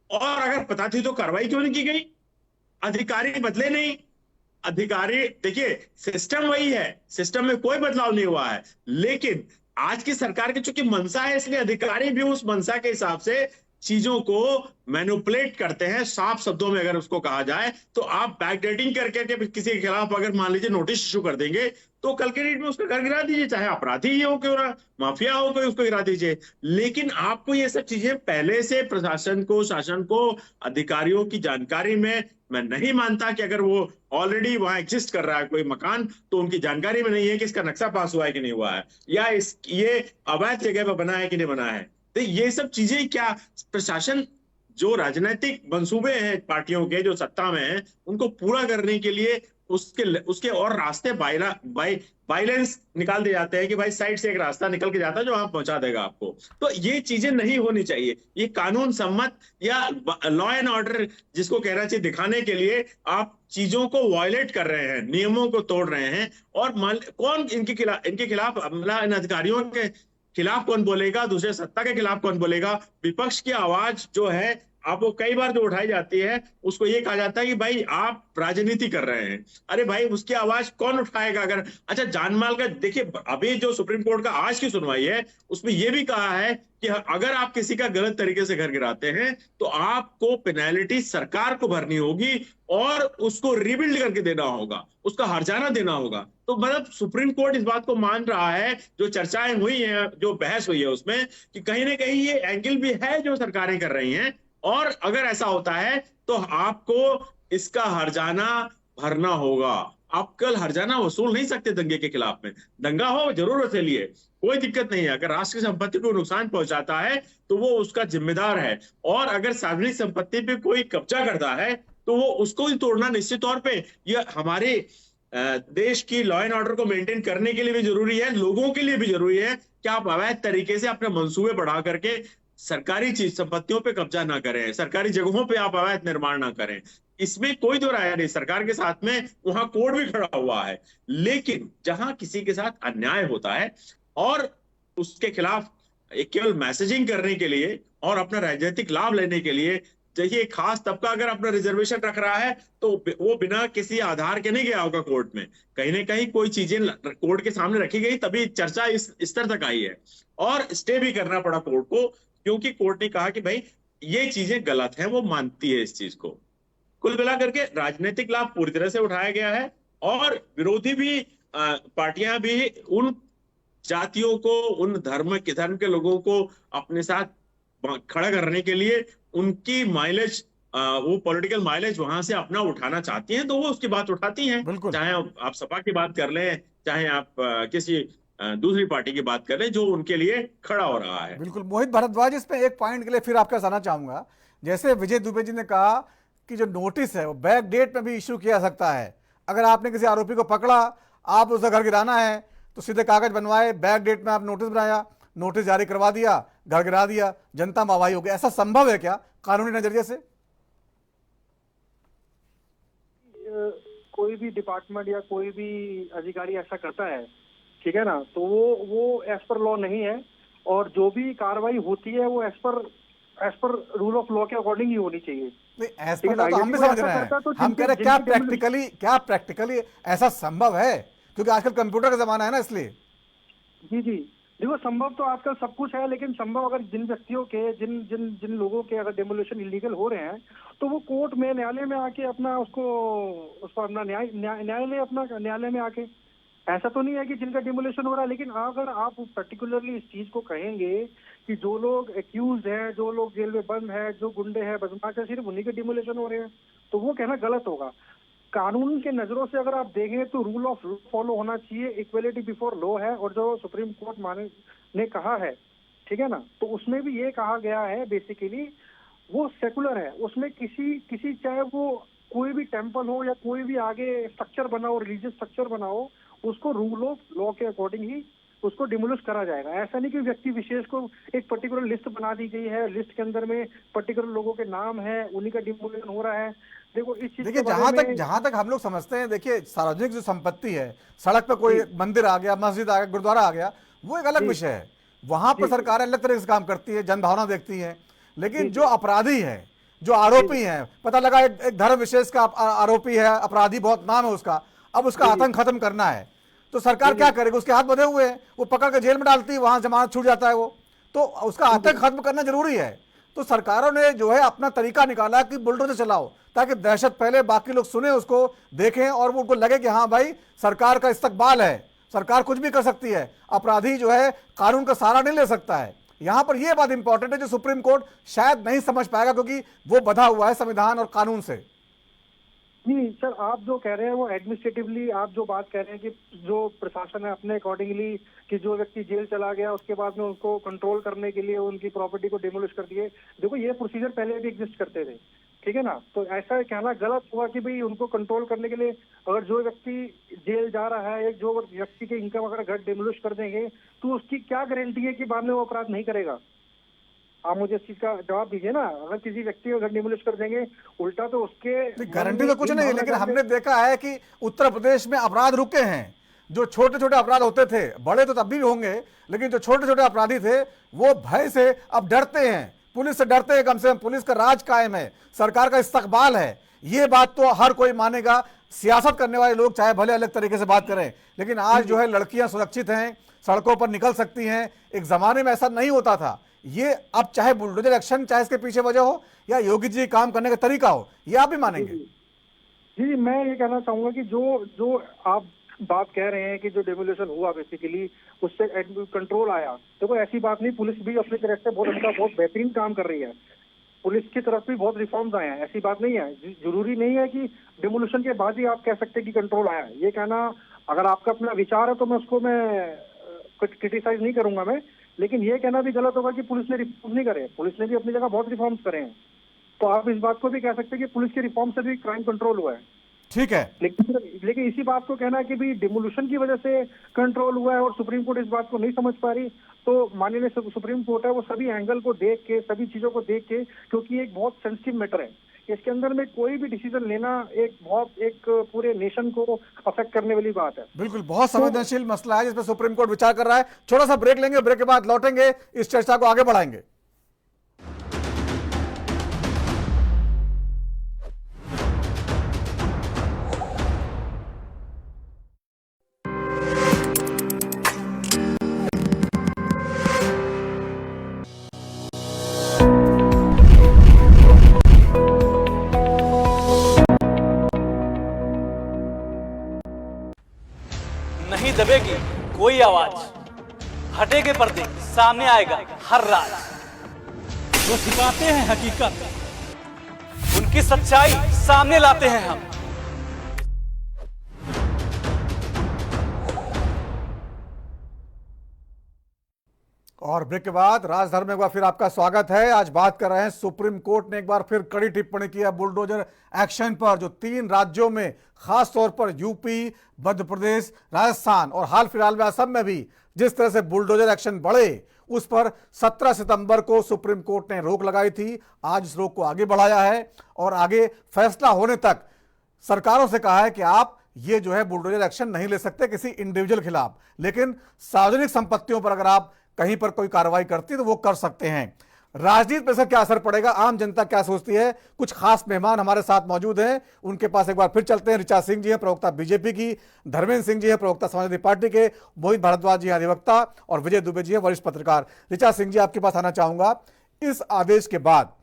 H: और अगर पता थी तो कार्रवाई क्यों नहीं की गई? अधिकारी बदले नहीं। अधिकारी, देखिए, सिस्टम वही है, सिस्टम में कोई बदलाव नहीं हुआ है, लेकिन आज की सरकार की चूंकि मंशा है, इसलिए अधिकारी भी उस मंशा के हिसाब से चीजों को मैनिपुलेट करते हैं। साफ शब्दों में अगर उसको कहा जाए तो आप बैकडेटिंग करके किसी के खिलाफ अगर मान लीजिए नोटिस इशू कर देंगे, तो कल के डेट में उसका घर गिरा दीजिए, चाहे अपराधी ही हो क्यों ना, माफिया हो कोई, उसको गिरा दीजिए। लेकिन आपको ये सब चीजें पहले से प्रशासन को, शासन को, अधिकारियों की जानकारी में, मैं नहीं मानता कि अगर वो ऑलरेडी वहां एग्जिस्ट कर रहा है कोई मकान, तो उनकी जानकारी में नहीं है कि इसका नक्शा पास हुआ है कि नहीं हुआ है, या ये अवैध जगह पर बना है कि नहीं बना है। तो ये सब चीजें क्या प्रशासन, जो राजनीतिक मंसूबे हैं पार्टियों के जो सत्ता में हैं, उनको पूरा करने के लिए उसके और रास्ते बाइलेंस निकाल दिए जाते हैं कि भाई साइड से एक रास्ता निकल के जाता है जो वहां पहुंचा देगा आपको। तो ये चीजें नहीं होनी चाहिए। ये कानून सम्मत या लॉ एंड ऑर्डर जिसको कहना चाहिए दिखाने के लिए आप चीजों को वायलेट कर रहे हैं, नियमों को तोड़ रहे हैं। और कौन इनके खिलाफ मतलब इन अधिकारियों के खिलाफ कौन बोलेगा, दूसरे सत्ता के खिलाफ कौन बोलेगा? विपक्ष की आवाज जो है आपको कई बार जो उठाई जाती है, उसको ये कहा जाता है कि भाई आप राजनीति कर रहे हैं। अरे भाई, उसकी आवाज कौन उठाएगा? अगर अच्छा जानमाल का देखिए, अभी जो सुप्रीम कोर्ट का आज की सुनवाई है उसमें यह भी कहा है कि अगर आप किसी का गलत तरीके से घर गिराते हैं तो आपको पेनल्टी सरकार को भरनी होगी और उसको रिबिल्ड करके देना होगा, उसका हर्जाना देना होगा। तो मतलब सुप्रीम कोर्ट इस बात को मान रहा है। जो चर्चाएं हुई हैं, जो बहस हुई है उसमें, कि कहीं ना कहीं ये एंगल भी है जो सरकारें कर रही हैं, और अगर ऐसा होता है तो आपको इसका हर्जाना भरना होगा। आप कल हर्जाना वसूल नहीं सकते दंगे के खिलाफ में। दंगा हो जरूर वसूलिए, कोई दिक्कत नहीं है। अगर राष्ट्र की संपत्ति को नुकसान पहुंचाता है तो वो उसका जिम्मेदार है, और अगर सार्वजनिक संपत्ति पे कोई कब्जा करता है तो वो उसको ही तोड़ना निश्चित तौर पे ये हमारे देश की लॉ एंड ऑर्डर को मेंटेन करने के लिए भी जरूरी है, लोगों के लिए भी जरूरी है कि आप अवैध तरीके से अपने मंसूबे बढ़ा करके सरकारी चीज संपत्तियों पे कब्जा ना करें, सरकारी जगहों पे आप अवैध निर्माण ना करें। इसमें कोई दो राय नहीं। सरकार के साथ में वहां कोर्ट भी खड़ा हुआ है, लेकिन जहां किसी के साथ अन्याय होता है और उसके खिलाफ केवल मैसेजिंग करने के लिए और अपना राजनीतिक लाभ लेने के लिए, देखिए खास तबका अगर अपना रिजर्वेशन रख रहा है तो वो बिना किसी आधार के नहीं गया होगा कोर्ट में, कहीं ना कहीं कोई चीजें कोर्ट के सामने रखी गई तभी चर्चा इस स्तर तक आई है, और स्टे भी करना पड़ा कोर्ट को, क्योंकि कोर्ट ने कहा कि भाई ये चीजें गलत हैं, वो मानती है इस चीज को। कुल मिलाकर के राजनीतिक लाभ पूरी तरह से उठाया गया है, और विरोधी भी पार्टियां भी उन जातियों को, उन धर्म के लोगों को अपने साथ खड़ा करने के लिए उनकी माइलेज, वो पॉलिटिकल माइलेज वहां से अपना उठाना चाहती हैं, तो वो उसकी बात उठाती हैं। चाहे आप सपा की बात कर लें, चाहे आप किसी दूसरी पार्टी की बात करें जो उनके लिए खड़ा हो रहा है।
A: बिल्कुल। मोहित भारद्वाज, इसमें एक पॉइंट के लिए फिर आपका जाना चाहूंगा। जैसे विजय दुबे जी ने कहा कि जो नोटिस है वो बैक डेट में भी इश्यू किया जा सकता है। अगर आपने किसी आरोपी को पकड़ा, आप उसका घर गिराना है तो सीधे कागज बनवाए, बैक डेट में आप नोटिस बनाया, नोटिस जारी करवा दिया, घर गिरा दिया, जनता मावाई हो गई। ऐसा संभव है क्या कानूनी नजरिए से?
G: कोई भी डिपार्टमेंट या कोई भी अधिकारी ऐसा करता है, ठीक है ना, तो वो एज पर लॉ नहीं है, और जो भी कार्रवाई होती है वो as per rule of law के अकॉर्डिंग ही होनी चाहिए।
A: एज पर लॉ तो हम भी समझ रहे हैं, हम कह रहे हैं क्या प्रैक्टिकली ऐसा संभव है? क्योंकि आजकल कंप्यूटर का जमाना है ना, इसलिए।
G: जी, देखो, संभव तो आजकल सब कुछ है, लेकिन संभव अगर जिन व्यक्तियों के जिन जिन जिन लोगों के अगर डेमोलिशन इलीगल हो रहे हैं तो वो कोर्ट में, न्यायालय में आके अपना उसको अपना न्यायालय अपना न्यायालय में आके, ऐसा तो नहीं है कि जिनका डिमोलिशन हो रहा है। लेकिन अगर आप पर्टिकुलरली इस चीज को कहेंगे कि जो लोग एक्यूज हैं, जो लोग जेल में बंद है, जो गुंडे हैं, बदमाश है, सिर्फ उन्हीं के डिमोलिशन हो रहे हैं, तो वो कहना गलत होगा। कानून के नजरों से अगर आप देखें तो रूल ऑफ लॉ फॉलो होना चाहिए, इक्वलिटी बिफोर लॉ है, और जो सुप्रीम कोर्ट ने कहा है, ठीक है ना, तो उसमें भी ये कहा गया है बेसिकली वो सेकुलर है। उसमें किसी चाहे वो कोई भी टेम्पल हो या कोई भी आगे स्ट्रक्चर बना हो, रिलीजियस स्ट्रक्चर बना हो, उसको रूल ऑफ लॉ के अकॉर्डिंग ही उसको डिमोलिश करा जाएगा। ऐसा नहीं कि व्यक्ति विशेष को एक पर्टिकुलर लिस्ट बना दी गई है, लिस्ट के अंदर में पर्टिकुलर लोगों के नाम है, उन्हीं का डिमोलिशन हो रहा है। देखो इस चीज
A: देखिए, जहां तक हम लोग समझते हैं, देखिए सार्वजनिक जो संपत्ति है, सड़क पे कोई मंदिर आ गया, मस्जिद आ गया, गुरुद्वारा आ गया, वो एक अलग विषय है। वहां पर सरकार अलग तरह से काम करती है, जनभावना देखती है। लेकिन जो अपराधी है, जो आरोपी है, पता लगा एक धर्म विशेष का आरोपी है, अपराधी बहुत नाम है उसका, अब उसका आतंक खत्म करना है, तो सरकार क्या करेगी? उसके हाथ बंधे हुए हैं, वो पकड़ के जेल में डालती है, वहां जमानत छूट जाता है वो, तो उसका आतंक खत्म करना जरूरी है। तो सरकारों ने जो है अपना तरीका निकाला कि बुलडोजर चलाओ, ताकि दहशत फैले, बाकी लोग सुने, उसको देखें और उनको लगे कि हाँ भाई सरकार का इस्तकबाल है, सरकार कुछ भी कर सकती है, अपराधी जो है कानून का सहारा नहीं ले सकता है। यहां पर यह बात इंपॉर्टेंट है जो सुप्रीम कोर्ट शायद नहीं समझ पाएगा, क्योंकि वो बंधा हुआ है संविधान और कानून से।
G: नहीं सर, आप जो कह रहे हैं वो एडमिनिस्ट्रेटिवली आप जो बात कह रहे हैं कि जो प्रशासन है अपने अकॉर्डिंगली कि जो व्यक्ति जेल चला गया उसके बाद में उसको कंट्रोल करने के लिए उनकी प्रॉपर्टी को डिमोलिश कर दिए। देखो ये प्रोसीजर पहले भी एग्जिस्ट करते थे, ठीक है ना, तो ऐसा कहना गलत हुआ कि भाई उनको कंट्रोल करने के लिए अगर जो व्यक्ति जेल जा रहा है, जो व्यक्ति के इनकम अगर घर डिमोलिश कर देंगे तो उसकी क्या गारंटी है कि बाद में वो अपराध नहीं करेगा? आप मुझे इस चीज का जवाब दीजिए ना। अगर किसी व्यक्ति को घर डिमोलिश कर देंगे, उल्टा तो उसके
A: गारंटी तो कुछ नहीं है, लेकिन हमने देखा है कि उत्तर प्रदेश में अपराध रुके हैं। जो छोटे छोटे अपराध होते थे, बड़े तो तब भी होंगे, लेकिन जो छोटे छोटे अपराधी थे वो भय से अब डरते हैं, पुलिस से डरते हैं। कम से कम पुलिस का राज कायम है, सरकार का इस्तकबाल है, ये बात तो हर कोई मानेगा। सियासत करने वाले लोग चाहे भले अलग तरीके से बात करें, लेकिन आज जो है लड़कियां सुरक्षित हैं, सड़कों पर निकल सकती हैं। एक जमाने में ऐसा नहीं होता था। ये अब चाहे बुलडोजर एक्शन, चाहे इसके पीछे वजह हो या योगी जी काम करने का तरीका हो, ये आप भी मानेंगे?
G: जी, मैं ये कहना चाहूंगा कि जो आप बात कह रहे हैं कि जो डेमोलिशन हुआ बेसिकली उससे कंट्रोल आया, देखो ऐसी बात नहीं, पुलिस भी अपनी तरफ से बहुत बेहतरीन काम कर रही है। पुलिस की तरफ भी बहुत रिफॉर्म्स आए हैं, ऐसी बात नहीं है। जरूरी नहीं है कि डेमोलिशन के बाद ही आप कह सकते हैं कि कंट्रोल आया। ये कहना, अगर आपका अपना विचार है तो मैं उसको क्रिटिसाइज नहीं करूंगा मैं, लेकिन ये कहना भी गलत होगा कि पुलिस ने रिफॉर्म नहीं करे। पुलिस ने भी अपनी जगह बहुत रिफॉर्म्स करे हैं, तो आप इस बात को भी कह सकते हैं कि पुलिस के रिफॉर्म से भी क्राइम कंट्रोल हुआ है।
A: ठीक है,
G: लेकिन इसी बात को कहना है कि भी डिमोलिशन की वजह से कंट्रोल हुआ है और सुप्रीम कोर्ट इस बात को नहीं समझ पा रही, तो माननीय सुप्रीम कोर्ट है वो सभी एंगल को देख के, सभी चीजों को देख के, क्योंकि एक बहुत सेंसिटिव मैटर है, इसके अंदर में कोई भी डिसीजन लेना एक पूरे नेशन को अफेक्ट करने वाली बात है।
A: बिल्कुल, बहुत संवेदनशील मसला है जिसपे सुप्रीम कोर्ट विचार कर रहा है। छोटा सा ब्रेक लेंगे, ब्रेक के बाद लौटेंगे, इस चर्चा को आगे बढ़ाएंगे।
I: नहीं दबेगी कोई आवाज, हटेगे पर्दे सामने आएगा हर राज। जो छिपाते हैं हकीकत, उनकी सच्चाई सामने लाते हैं हम।
A: और ब्रेक के बाद राजधर्म में एक बार फिर आपका स्वागत है। आज बात कर रहे हैं, सुप्रीम कोर्ट ने एक बार फिर कड़ी टिप्पणी की है बुलडोजर एक्शन पर, जो 3 राज्यों में, खास तौर पर यूपी, मध्य प्रदेश, राजस्थान और हाल फिलहाल में असम में भी जिस तरह से बुलडोजर एक्शन बढ़े, उस पर 17 सितंबर को सुप्रीम कोर्ट ने रोक लगाई थी। आज इस रोक को आगे बढ़ाया है और आगे फैसला होने तक सरकारों से कहा है कि आप ये जो है बुलडोजर एक्शन नहीं ले सकते किसी इंडिविजुअल खिलाफ, लेकिन सार्वजनिक संपत्तियों पर अगर आप कहीं पर कोई कार्रवाई करती है तो वो कर सकते हैं। राजनीति पर इसका क्या असर पड़ेगा, आम जनता क्या सोचती है। कुछ खास मेहमान हमारे साथ मौजूद हैं, उनके पास एक बार फिर चलते हैं। ऋचा सिंह जी हैं प्रवक्ता बीजेपी की, धर्मेंद्र सिंह जी हैं प्रवक्ता समाजवादी पार्टी के, मोहित भारद्वाज जी हैं अधिवक्ता और विजय दुबे जी हैं वरिष्ठ पत्रकार। ऋचा सिंह जी, आपके पास आना चाहूंगा। इस आदेश के बाद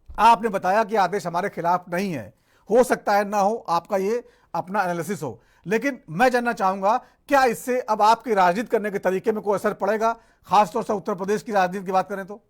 A: आपने बताया कि आदेश हमारे खिलाफ नहीं है, हो सकता है ना हो, आपका ये अपना एनालिसिस हो, लेकिन मैं जानना चाहूंगा क्या इससे अब आपकी राजनीति करने के तरीके में कोई असर पड़ेगा, खासतौर से उत्तर प्रदेश की राजनीति की बात करें तो?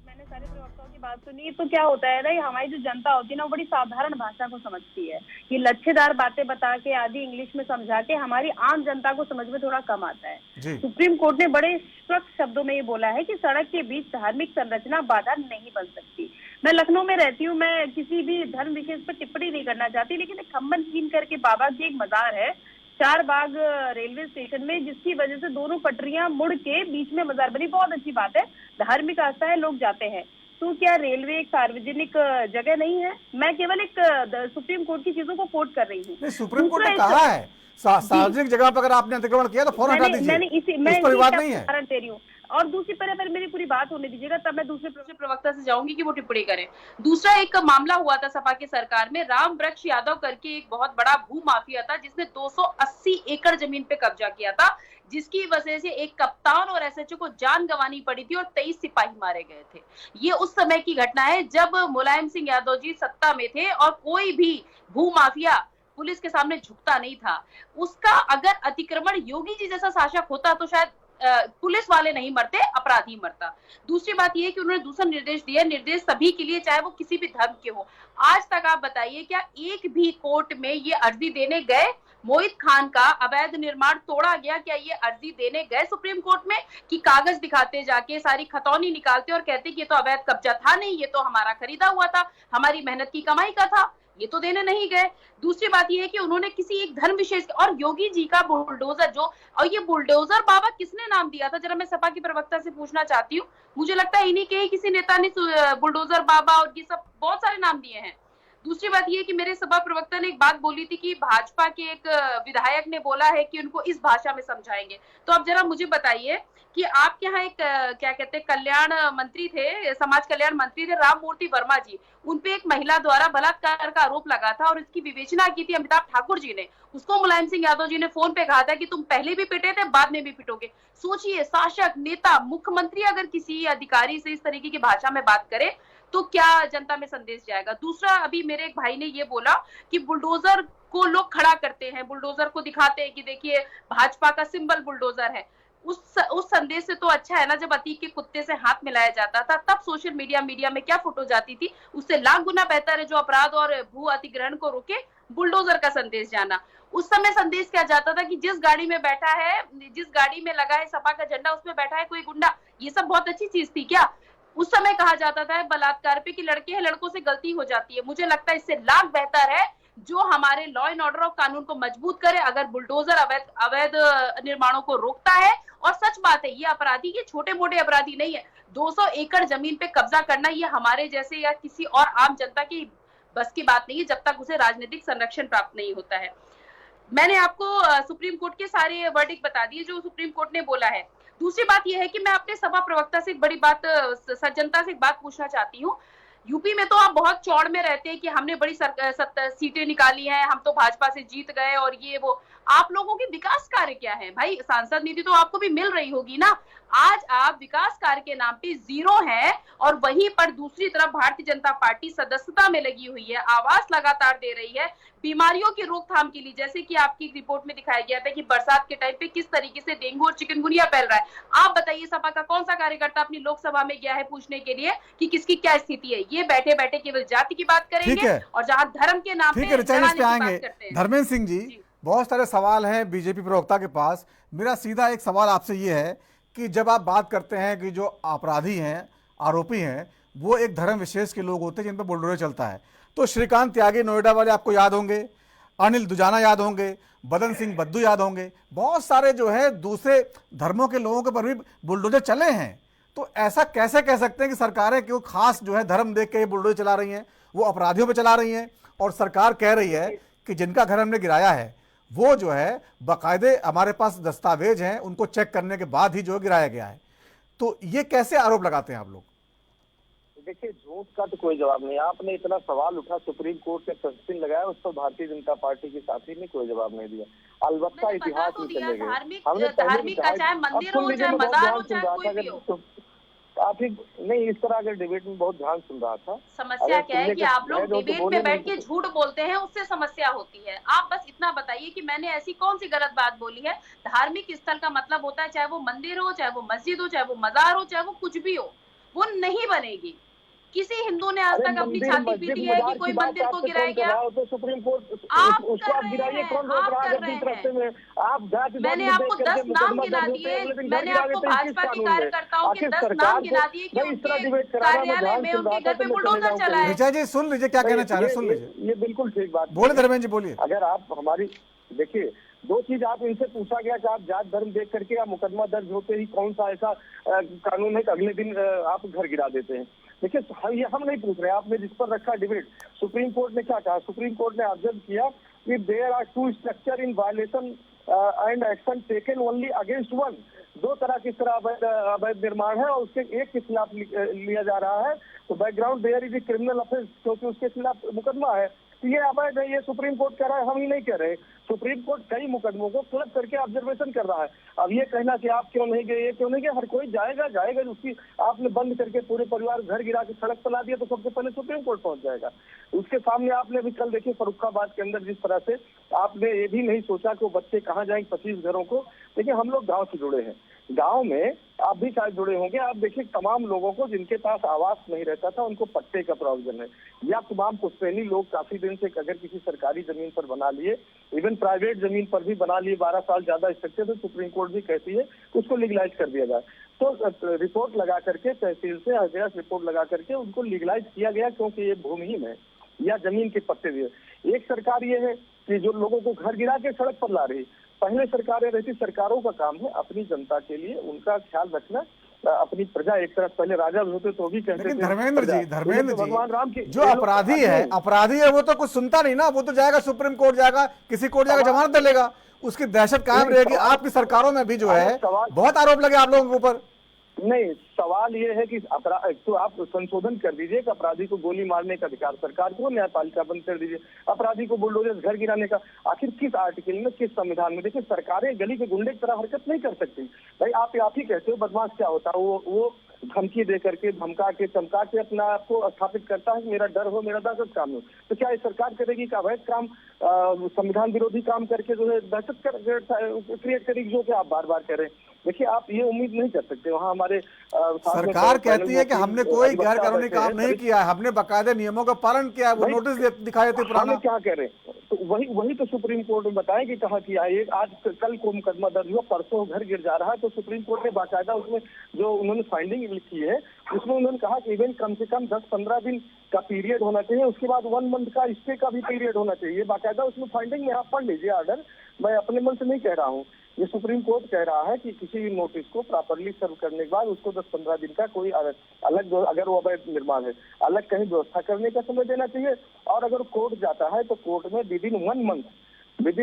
E: मैंने सारे प्रवक्ताओं की बात सुनी, तो क्या होता है ना, ये हमारी जो जनता होती है ना, वो बड़ी साधारण भाषा को समझती है। ये लच्छेदार बातें बता के आदि इंग्लिश में समझा के हमारी आम जनता को समझ में थोड़ा कम आता है। सुप्रीम कोर्ट ने बड़े स्पष्ट शब्दों में ये बोला है कि सड़क के बीच धार्मिक संरचना बाधा नहीं बन सकती। मैं लखनऊ में रहती हूँ, मैं किसी भी धर्म विशेष पर टिप्पणी नहीं करना चाहती, लेकिन एक खम्बन छीन करके बाबा की एक मजार है चारबाग रेलवे स्टेशन में, जिसकी वजह से दोनों पटरियां मुड़ के बीच में मजार बनी। बहुत अच्छी बात है, धार्मिक आस्था है, लोग जाते हैं, तो क्या रेलवे एक सार्वजनिक जगह नहीं है? मैं केवल एक सुप्रीम कोर्ट की चीजों को कोट कर रही हूँ।
A: सुप्रीम कोर्ट ने कहा है सार्वजनिक जगह पर अगर आपने अतिक्रमण किया तो फौरन हटा दीजिए, इस पर विवाद नहीं है।
E: कारण दे रही हूँ। और दूसरी पर मेरी पूरी बात होने दीजिएगा, तब मैं दूसरे प्रवक्ता से जाऊंगी कि वो टिप्पणी करें। दूसरा एक मामला हुआ था सपा की सरकार में, राम वृक्ष यादव करके एक बहुत बड़ा भू माफिया था जिसने 280 एकड़ जमीन पे कब्जा किया था, जिसकी वजह से एक कप्तान और एसएचओ को जान गंवानी पड़ी थी और 23 सिपाही मारे गए थे। ये उस समय की घटना है जब मुलायम सिंह यादव जी सत्ता में थे और कोई भी भू माफिया पुलिस के सामने झुकता नहीं था। उसका अगर अतिक्रमण योगी जी जैसा शासक होता तो शायद पुलिस वाले नहीं मरते, अपराधी मरता। दूसरी बात यह कि उन्होंने दूसरा निर्देश दिया, निर्देश सभी के लिए, चाहे वो किसी भी धर्म के हो। आज तक आप बताइए क्या एक भी कोर्ट में ये अर्जी देने गए मोहित खान का अवैध निर्माण तोड़ा गया, क्या ये अर्जी देने गए सुप्रीम कोर्ट में कि कागज दिखाते जाके सारी खतौनी निकालते और कहते कि ये तो अवैध कब्जा था नहीं, ये तो हमारा खरीदा हुआ था, हमारी मेहनत की कमाई का था, ये तो देने नहीं गए। दूसरी बात यह है कि उन्होंने किसी एक धर्म विशेष और योगी जी का बुलडोजर जो, और ये बुलडोजर बाबा किसने नाम दिया था, जरा मैं सपा की प्रवक्ता से पूछना चाहती हूँ। मुझे लगता है इन्हीं के ही किसी नेता ने बुलडोजर बाबा और ये सब बहुत सारे नाम दिए हैं। दूसरी बात यह कि मेरे सपा प्रवक्ता ने एक बात बोली थी कि भाजपा के एक विधायक ने बोला है कि उनको इस भाषा में समझाएंगे। तो अब जरा मुझे बताइए कि आपके यहाँ एक क्या कहते हैं कल्याण मंत्री थे, समाज कल्याण मंत्री थे राम मूर्ति वर्मा जी, उनपे एक महिला द्वारा बलात्कार का आरोप लगा था और इसकी विवेचना की थी अमिताभ ठाकुर जी ने। उसको मुलायम सिंह यादव जी ने फोन पे कहा था कि तुम पहले भी पिटे थे, बाद में भी पिटोगे। सोचिए, शासक, नेता, मुख्यमंत्री अगर किसी अधिकारी से इस तरीके की भाषा में बात करे तो क्या जनता में संदेश जाएगा। दूसरा, अभी मेरे एक भाई ने ये बोला कि बुलडोजर को लोग खड़ा करते हैं, बुलडोजर को दिखाते हैं कि देखिए भाजपा का सिंबल बुलडोजर है। उस संदेश से तो अच्छा है ना जब अतीक के कुत्ते से हाथ मिलाया जाता था, तब सोशल मीडिया में क्या फोटो जाती थी, उससे लाख गुना बेहतर है जो अपराध और भू अधिग्रहण को रोके बुलडोजर का संदेश जाना। उस समय संदेश क्या जाता था कि जिस गाड़ी में बैठा है, जिस गाड़ी में लगा है सपा का झंडा, उसमें बैठा है कोई गुंडा। ये सब बहुत अच्छी चीज थी क्या? उस समय कहा जाता था बलात्कार पे कि लड़के हैं, लड़कों से गलती हो जाती है। मुझे लगता है इससे लाख बेहतर है जो हमारे लॉ एंड ऑर्डर और कानून को मजबूत करे, अगर बुलडोजर अवैध निर्माणों को रोकता है। और सच बात है, ये अपराधी, ये छोटे मोटे अपराधी नहीं है। 200 एकड़ जमीन पे कब्जा करना ये हमारे जैसे या किसी और आम जनता की बस की बात नहीं है जब तक उसे राजनीतिक संरक्षण प्राप्त नहीं होता है। मैंने आपको सुप्रीम कोर्ट के सारे वर्डिक्ट बता दिए जो सुप्रीम कोर्ट ने बोला है। दूसरी बात यह है कि मैं अपने सभा प्रवक्ता से एक बड़ी बात, सज्जनता से एक बात पूछना चाहती हूँ। यूपी में तो आप बहुत चौड़ में रहते हैं कि हमने बड़ी सीटें निकाली हैं, हम तो भाजपा से जीत गए और ये वो। आप लोगों के विकास कार्य क्या है भाई? सांसद निधि तो आपको भी मिल रही होगी ना। आज आप विकास कार्य के नाम पे जीरो हैं और वहीं पर दूसरी तरफ भारतीय जनता पार्टी सदस्यता में लगी हुई है, आवाज लगातार दे रही है बीमारियों की रोकथाम के लिए। जैसे कि आपकी रिपोर्ट में दिखाया गया था कि बरसात के टाइम पे किस तरीके से डेंगू और चिकनगुनिया फैल रहा है। आप बताइए, सपा का कौन सा कार्यकर्ता अपनी लोकसभा में गया है पूछने के लिए कि किसकी क्या स्थिति है? ये बैठे बैठे केवल जाति की बात करेंगे और जहां धर्म के नाम पे
A: आएंगे। धर्मेंद्र सिंह जी, बहुत सारे सवाल हैं बीजेपी प्रवक्ता के पास। मेरा सीधा एक सवाल आपसे ये है कि जब आप बात करते हैं कि जो अपराधी हैं, आरोपी हैं, वो एक धर्म विशेष के लोग होते हैं जिन पर बुलडोजर चलता है, तो श्रीकांत त्यागी नोएडा वाले आपको याद होंगे, अनिल दुजाना याद होंगे, बदन सिंह बद्दू याद होंगे, बहुत सारे जो है दूसरे धर्मों के लोगों के पर भी बुलडोजर चले हैं। तो ऐसा कैसे कह सकते हैं कि सरकारें क्यों खास जो है धर्म देख के बुलडोजर चला रही हैं, वो अपराधियों पर चला रही हैं? और सरकार कह रही है कि जिनका घर हमने गिराया है वो जो है बाकायदे हमारे पास दस्तावेज हैं, उनको चेक करने के बाद ही जो गिराया गया है। तो ये कैसे आरोप लगाते हैं आप लोग?
F: देखिए, झूठ का तो कोई जवाब नहीं। आपने इतना सवाल उठा, सुप्रीम कोर्ट से प्रश्न लगाया, उस पर भारतीय जनता पार्टी के साथी ने कोई जवाब नहीं दिया। अलबत्ता इतिहास में चले गए। हमने
J: धार्मिक का चाहे मंदिर हो, चाहे मजार हो, चाहे कोई भी हो।
F: काफी नहीं, इस तरह के डिबेट में बहुत ध्यान सुन रहा था।
J: समस्या क्या है कि आप लोग डिबेट में बैठ के झूठ बोलते हैं, उससे समस्या होती है। आप बस इतना बताइए कि मैंने ऐसी कौन सी गलत बात बोली है। धार्मिक स्थल का मतलब होता है चाहे वो मंदिर हो, चाहे वो मस्जिद हो, चाहे वो मजार हो, चाहे वो कुछ भी हो, वो नहीं बनेगी। किसी हिंदू ने आज तक अपनी छाती पीटी है कि कोई मंदिर को गिराया गया?
F: तो सुप्रीम कोर्ट
J: आप
F: उसको आप गिराइए, कौन रोक रहा है? बीच रास्ते में आप
J: मैंने आपको 10 नाम गिना दिए। मैंने आपको भाजपा के कार्यकर्ताओं के 10 नाम गिना दिए कि उनके कार्यालय में, उनके घर पे बुलडोजर चला है।
A: ऋचा जी सुन लीजिए क्या कहना चाह रहे हैं, सुन लीजिए।
F: ये बिल्कुल ठीक बात
A: बोले धर्मेंद्र जी, बोलिए।
F: अगर आप हमारी देखिए, दो चीज आप इनसे पूछा गया कि आप जात धर्म देख करके या मुकदमा दर्ज होते ही कौन सा ऐसा कानून है कि अगले दिन आप घर गिरा देते हैं। देखिए, ये हम नहीं पूछ रहे, आपने जिस पर रखा डिबेट, सुप्रीम कोर्ट ने क्या कहा? सुप्रीम कोर्ट ने ऑब्जर्व किया कि there are two structure in violation and action taken only against one. दो तरह की अवैध निर्माण है और उसके एक के खिलाफ लिया जा रहा है, तो background there is a criminal offence, क्योंकि उसके खिलाफ मुकदमा है। तो ये अवैध है, ये सुप्रीम कोर्ट कह रहा है, हम ही नहीं कह रहे। सुप्रीम कोर्ट कई मुकदमों को क्लब करके ऑब्जर्वेशन कर रहा है। अब ये कहना कि आप क्यों नहीं गए, ये क्यों नहीं गए, हर कोई जाएगा। उसकी आपने बंद करके पूरे परिवार घर गिरा के सड़क पर ला दिया तो सबसे पहले सुप्रीम कोर्ट पहुंच जाएगा। उसके सामने आपने भी कल देखिए फर्रुखाबाद के अंदर जिस तरह से आपने ये भी नहीं सोचा कि वो बच्चे कहाँ जाएंगे 25 घरों को। देखिए, हम लोग गाँव से जुड़े हैं, गांव में आप भी शायद जुड़े होंगे। आप देखिए, तमाम लोगों को जिनके पास आवास नहीं रहता था उनको पट्टे का प्रोविजन है, या तमाम पुश्तैनी लोग काफी दिन से अगर किसी सरकारी जमीन पर बना लिए, इवन प्राइवेट जमीन पर भी बना लिए, 12 साल ज्यादा स्ट्रक्चर, तो सुप्रीम कोर्ट भी कहती है कि उसको लीगलाइज कर दिया जाए। तो रिपोर्ट लगा करके तहसील से हजरत रिपोर्ट लगा करके उनको लीगलाइज किया गया, क्योंकि ये भूमिहीन है या जमीन के पट्टे दिए। एक सरकार ये है कि जो लोगों को घर गिरा के सड़क पर ला रही, पहले सरकारें रहती, सरकारों का काम है अपनी जनता के लिए उनका ख्याल रखना, अपनी प्रजा एक तरफ, पहले राजा होते तो भी कहते थे।
A: धर्मेंद्र जी
F: भगवान राम की
A: जो अपराधी है वो तो कुछ सुनता नहीं ना, वो तो जाएगा सुप्रीम कोर्ट, जाएगा किसी कोर्ट जाकर जमानत लेगा, उसकी दहशत कायम रहेगी। आपकी सरकारों में भी जो है बहुत आरोप लगे आप लोगों के ऊपर।
F: नहीं, सवाल ये है कि तो आप संशोधन कर दीजिए कि अपराधी को गोली मारने का अधिकार सरकार को, न्यायपालिका बंद कर दीजिए, अपराधी को बुलडोजर घर गिराने का आखिर किस आर्टिकल में, किस संविधान में? देखिए, सरकारें गली के गुंडे की तरह हरकत नहीं कर सकती। भाई आप ही कहते हो बदमाश क्या होता है, वो धमकी दे करके, धमका के, चमका के अपना आपको स्थापित करता है कि मेरा डर हो, मेरा दहशत काम हो। तो क्या ये सरकार करेगी कि अवैध काम, संविधान विरोधी काम करके जो है दहशत क्रिएट करेगी, जो कि आप बार बार कह रहे हैं? देखिए, आप ये उम्मीद नहीं कर सकते। वहाँ हमारे
A: सरकार कहती है कि हमने कोई गैर कानूनी काम नहीं किया है, हमने बाकायदे नियमों का पालन किया है, वो नोटिस दिखाए थे पुराना।
F: क्या कह रहे हैं? तो वही तो सुप्रीम कोर्ट में बताया कि कहा किया है। आज कल को मुकदमा दर्ज हुआ, परसों घर गिर जा रहा है, तो सुप्रीम कोर्ट ने बाकायदा उसमें जो उन्होंने फाइंडिंग लिखी है, उसमें उन्होंने कहा कि इवन कम से कम 10-15 दिन का पीरियड होना चाहिए, उसके बाद 1 मंथ का स्टे का भी पीरियड होना चाहिए। बाकायदा उसमें फाइंडिंग में आप पढ़ लीजिए ऑर्डर, मैं अपने मन से नहीं कह रहा हूँ। ये सुप्रीम कोर्ट कह रहा है कि किसी भी नोटिस को प्रॉपरली सर्व करने के बाद उसको 10-15 दिन का कोई अलग, अगर वो अवैध निर्माण है, अलग कहीं व्यवस्था करने का समय देना चाहिए। और अगर कोर्ट जाता है तो कोर्ट में विदिन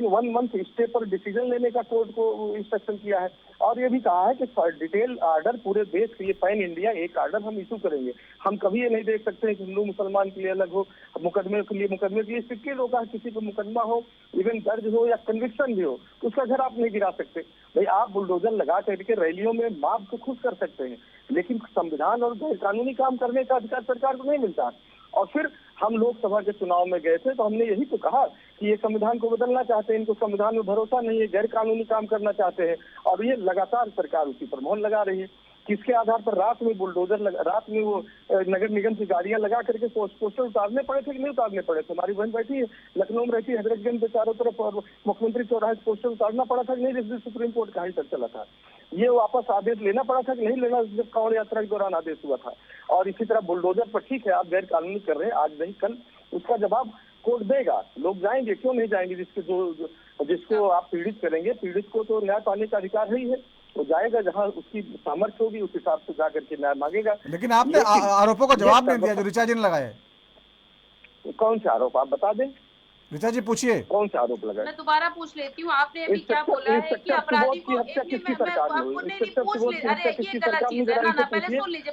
F: 1 मंथ स्टे पर डिसीजन लेने का कोर्ट को इंस्ट्रक्शन किया है। और ये भी कहा है कि डिटेल ऑर्डर पूरे देश के लिए, पैन इंडिया एक ऑर्डर हम इशू करेंगे। हम कभी ये नहीं देख सकते कि हिंदू मुसलमान के लिए अलग हो, मुकदमे के लिए स्ट्रिक्टली रोका है। किसी को मुकदमा हो, इवन दर्ज हो या कन्विक्शन भी हो, तो उसका घर आप नहीं गिरा सकते। भाई आप बुलडोजर लगा करके रैलियों में माप को खुश कर सकते हैं, लेकिन संविधान और गैर कानूनी काम करने का अधिकार सरकार को नहीं मिलता। और फिर हम लोकसभा के चुनाव में गए थे तो हमने यही तो कहा कि ये संविधान को बदलना चाहते हैं, इनको संविधान में भरोसा नहीं है, गैर कानूनी काम करना चाहते हैं। और ये लगातार सरकार उसी पर मोहर लगा रही है। किसके आधार पर? रात में बुलडोजर रात में वो नगर निगम की गाड़ियां लगा करके पोस्टर उतारने पड़े थे कि नहीं उतारने पड़े थे? हमारी बहन बैठी है लखनऊ में, रहती है हजरतगंज पे चारों तरफ, और मुख्यमंत्री चौराहे पोस्टर उतारना पड़ा था कि नहीं, जिस दिन सुप्रीम कोर्ट का हाई तक चला था? ये वापस आदेश लेना पड़ा था कि नहीं लेना, जब कांवड़ यात्रा के दौरान आदेश हुआ था। और इसी तरह बुलडोजर पर ठीक है आप गैर कानूनी कर रहे हैं, आज नहीं कल उसका जवाब कोर्ट देगा। लोग जाएंगे, क्यों नहीं जाएंगे? जिसको आप पीड़ित करेंगे, पीड़ित को तो न्याय पाने का अधिकार ही है, तो जाएगा जहां उसकी सामर्थ्य होगी, उस हिसाब से जाकर के न्याय मांगेगा।
A: लेकिन आपने आरोपों का जवाब नहीं दिया जो ऋचा जी ने लगाए।
F: कौन से आरोप आप बता दें?
A: ऋचा जी पूछिए।
F: कौन सा आरोप लगा?
J: मैं दोबारा पूछ लेती हूँ, आपने अभी क्या बोला है कि अपराधी को आपको नहीं पूछ ले, अरे ये गलत चीज है ना, पहले सुन लीजिए,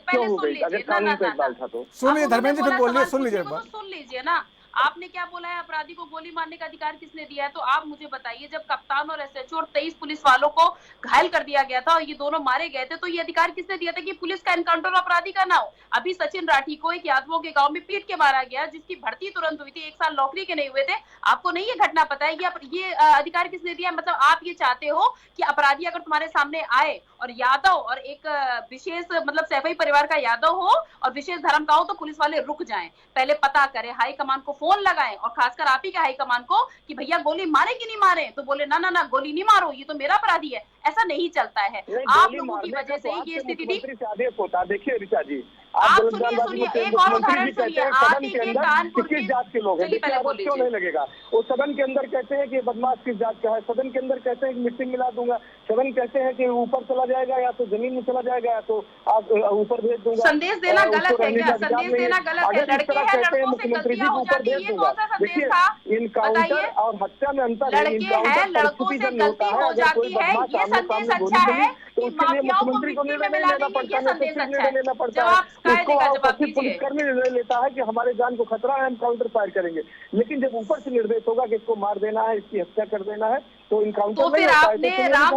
A: सुन लीजिए धर्मेंद्र जी, फिर बोलिए, सुन लीजिए,
J: सुन लीजिए ना। आपने क्या बोला है, अपराधी को गोली मारने का अधिकार किसने दिया है? तो आप मुझे बताइए, जब कप्तान और एसएचओ और 23 पुलिस वालों को घायल कर दिया गया था और ये दोनों मारे गए थे, तो ये अधिकार किसने दिया था कि पुलिस का एनकाउंटर अपराधी का ना हो? अभी सचिन राठी को एक यादवों के गांव में पीट के मारा गया, जिसकी भर्ती तुरंत हुई थी, 1 साल नौकरी के नहीं हुए थे। आपको नहीं ये घटना पता है? ये अधिकार किसने दिया? मतलब आप ये चाहते हो कि अपराधी अगर तुम्हारे सामने आए और यादव और एक विशेष मतलब सैफई परिवार का यादव हो और विशेष धर्म का हो, तो पुलिस वाले रुक जाएं, पहले पता करें, हाईकमान को फोन लगाएं, और खासकर आप ही के हाईकमान को कि भैया गोली मारे कि नहीं मारे, तो बोले ना ना ना गोली नहीं मारो, ये तो मेरा अपराधी है। ऐसा नहीं चलता है। आप लोगों की वजह से ये स्थिति थी।
F: आदेश होता, देखिए ऋचा जी,
J: आप सुनिए, एक और उदाहरण सुनिए, आप ही के कानपुर
F: किस जात के लोग हैं, क्यों नहीं लगेगा? वो सदन के अंदर कहते हैं कि बदमाश किस जात का है, सदन के अंदर कहते हैं कि मिट्टी मिला दूंगा, सदन कहते हैं कि ऊपर चला जाएगा या तो जमीन में चला जाएगा या तो आप ऊपर भेज दूंगा।
J: संदेश देना गलत है क्या? संदेश देना गलत है? लड़के हैं, लड़कों से गलतियां हो जाती है, ये कौन सा संदेश था?
F: इनकाउंटर और हत्या में अंतर है।
J: लड़के हैं, लड़कों से गलती हो जाती है, ये संदेश अच्छा है कि माफियाओं को मिट्टी में मिला देंगे, ये संदेश अच्छा है। जवाब कायदे का जवाब दीजिए।
F: पुलिसकर्मी निर्णय लेता है कि हमारे जान को खतरा है, हम काउंटर फायर करेंगे, लेकिन जब ऊपर से निर्देश होगा कि इसको मार देना है, इसकी हत्या कर देना है, तो इनकाउंटर
J: तो फिर आपने राम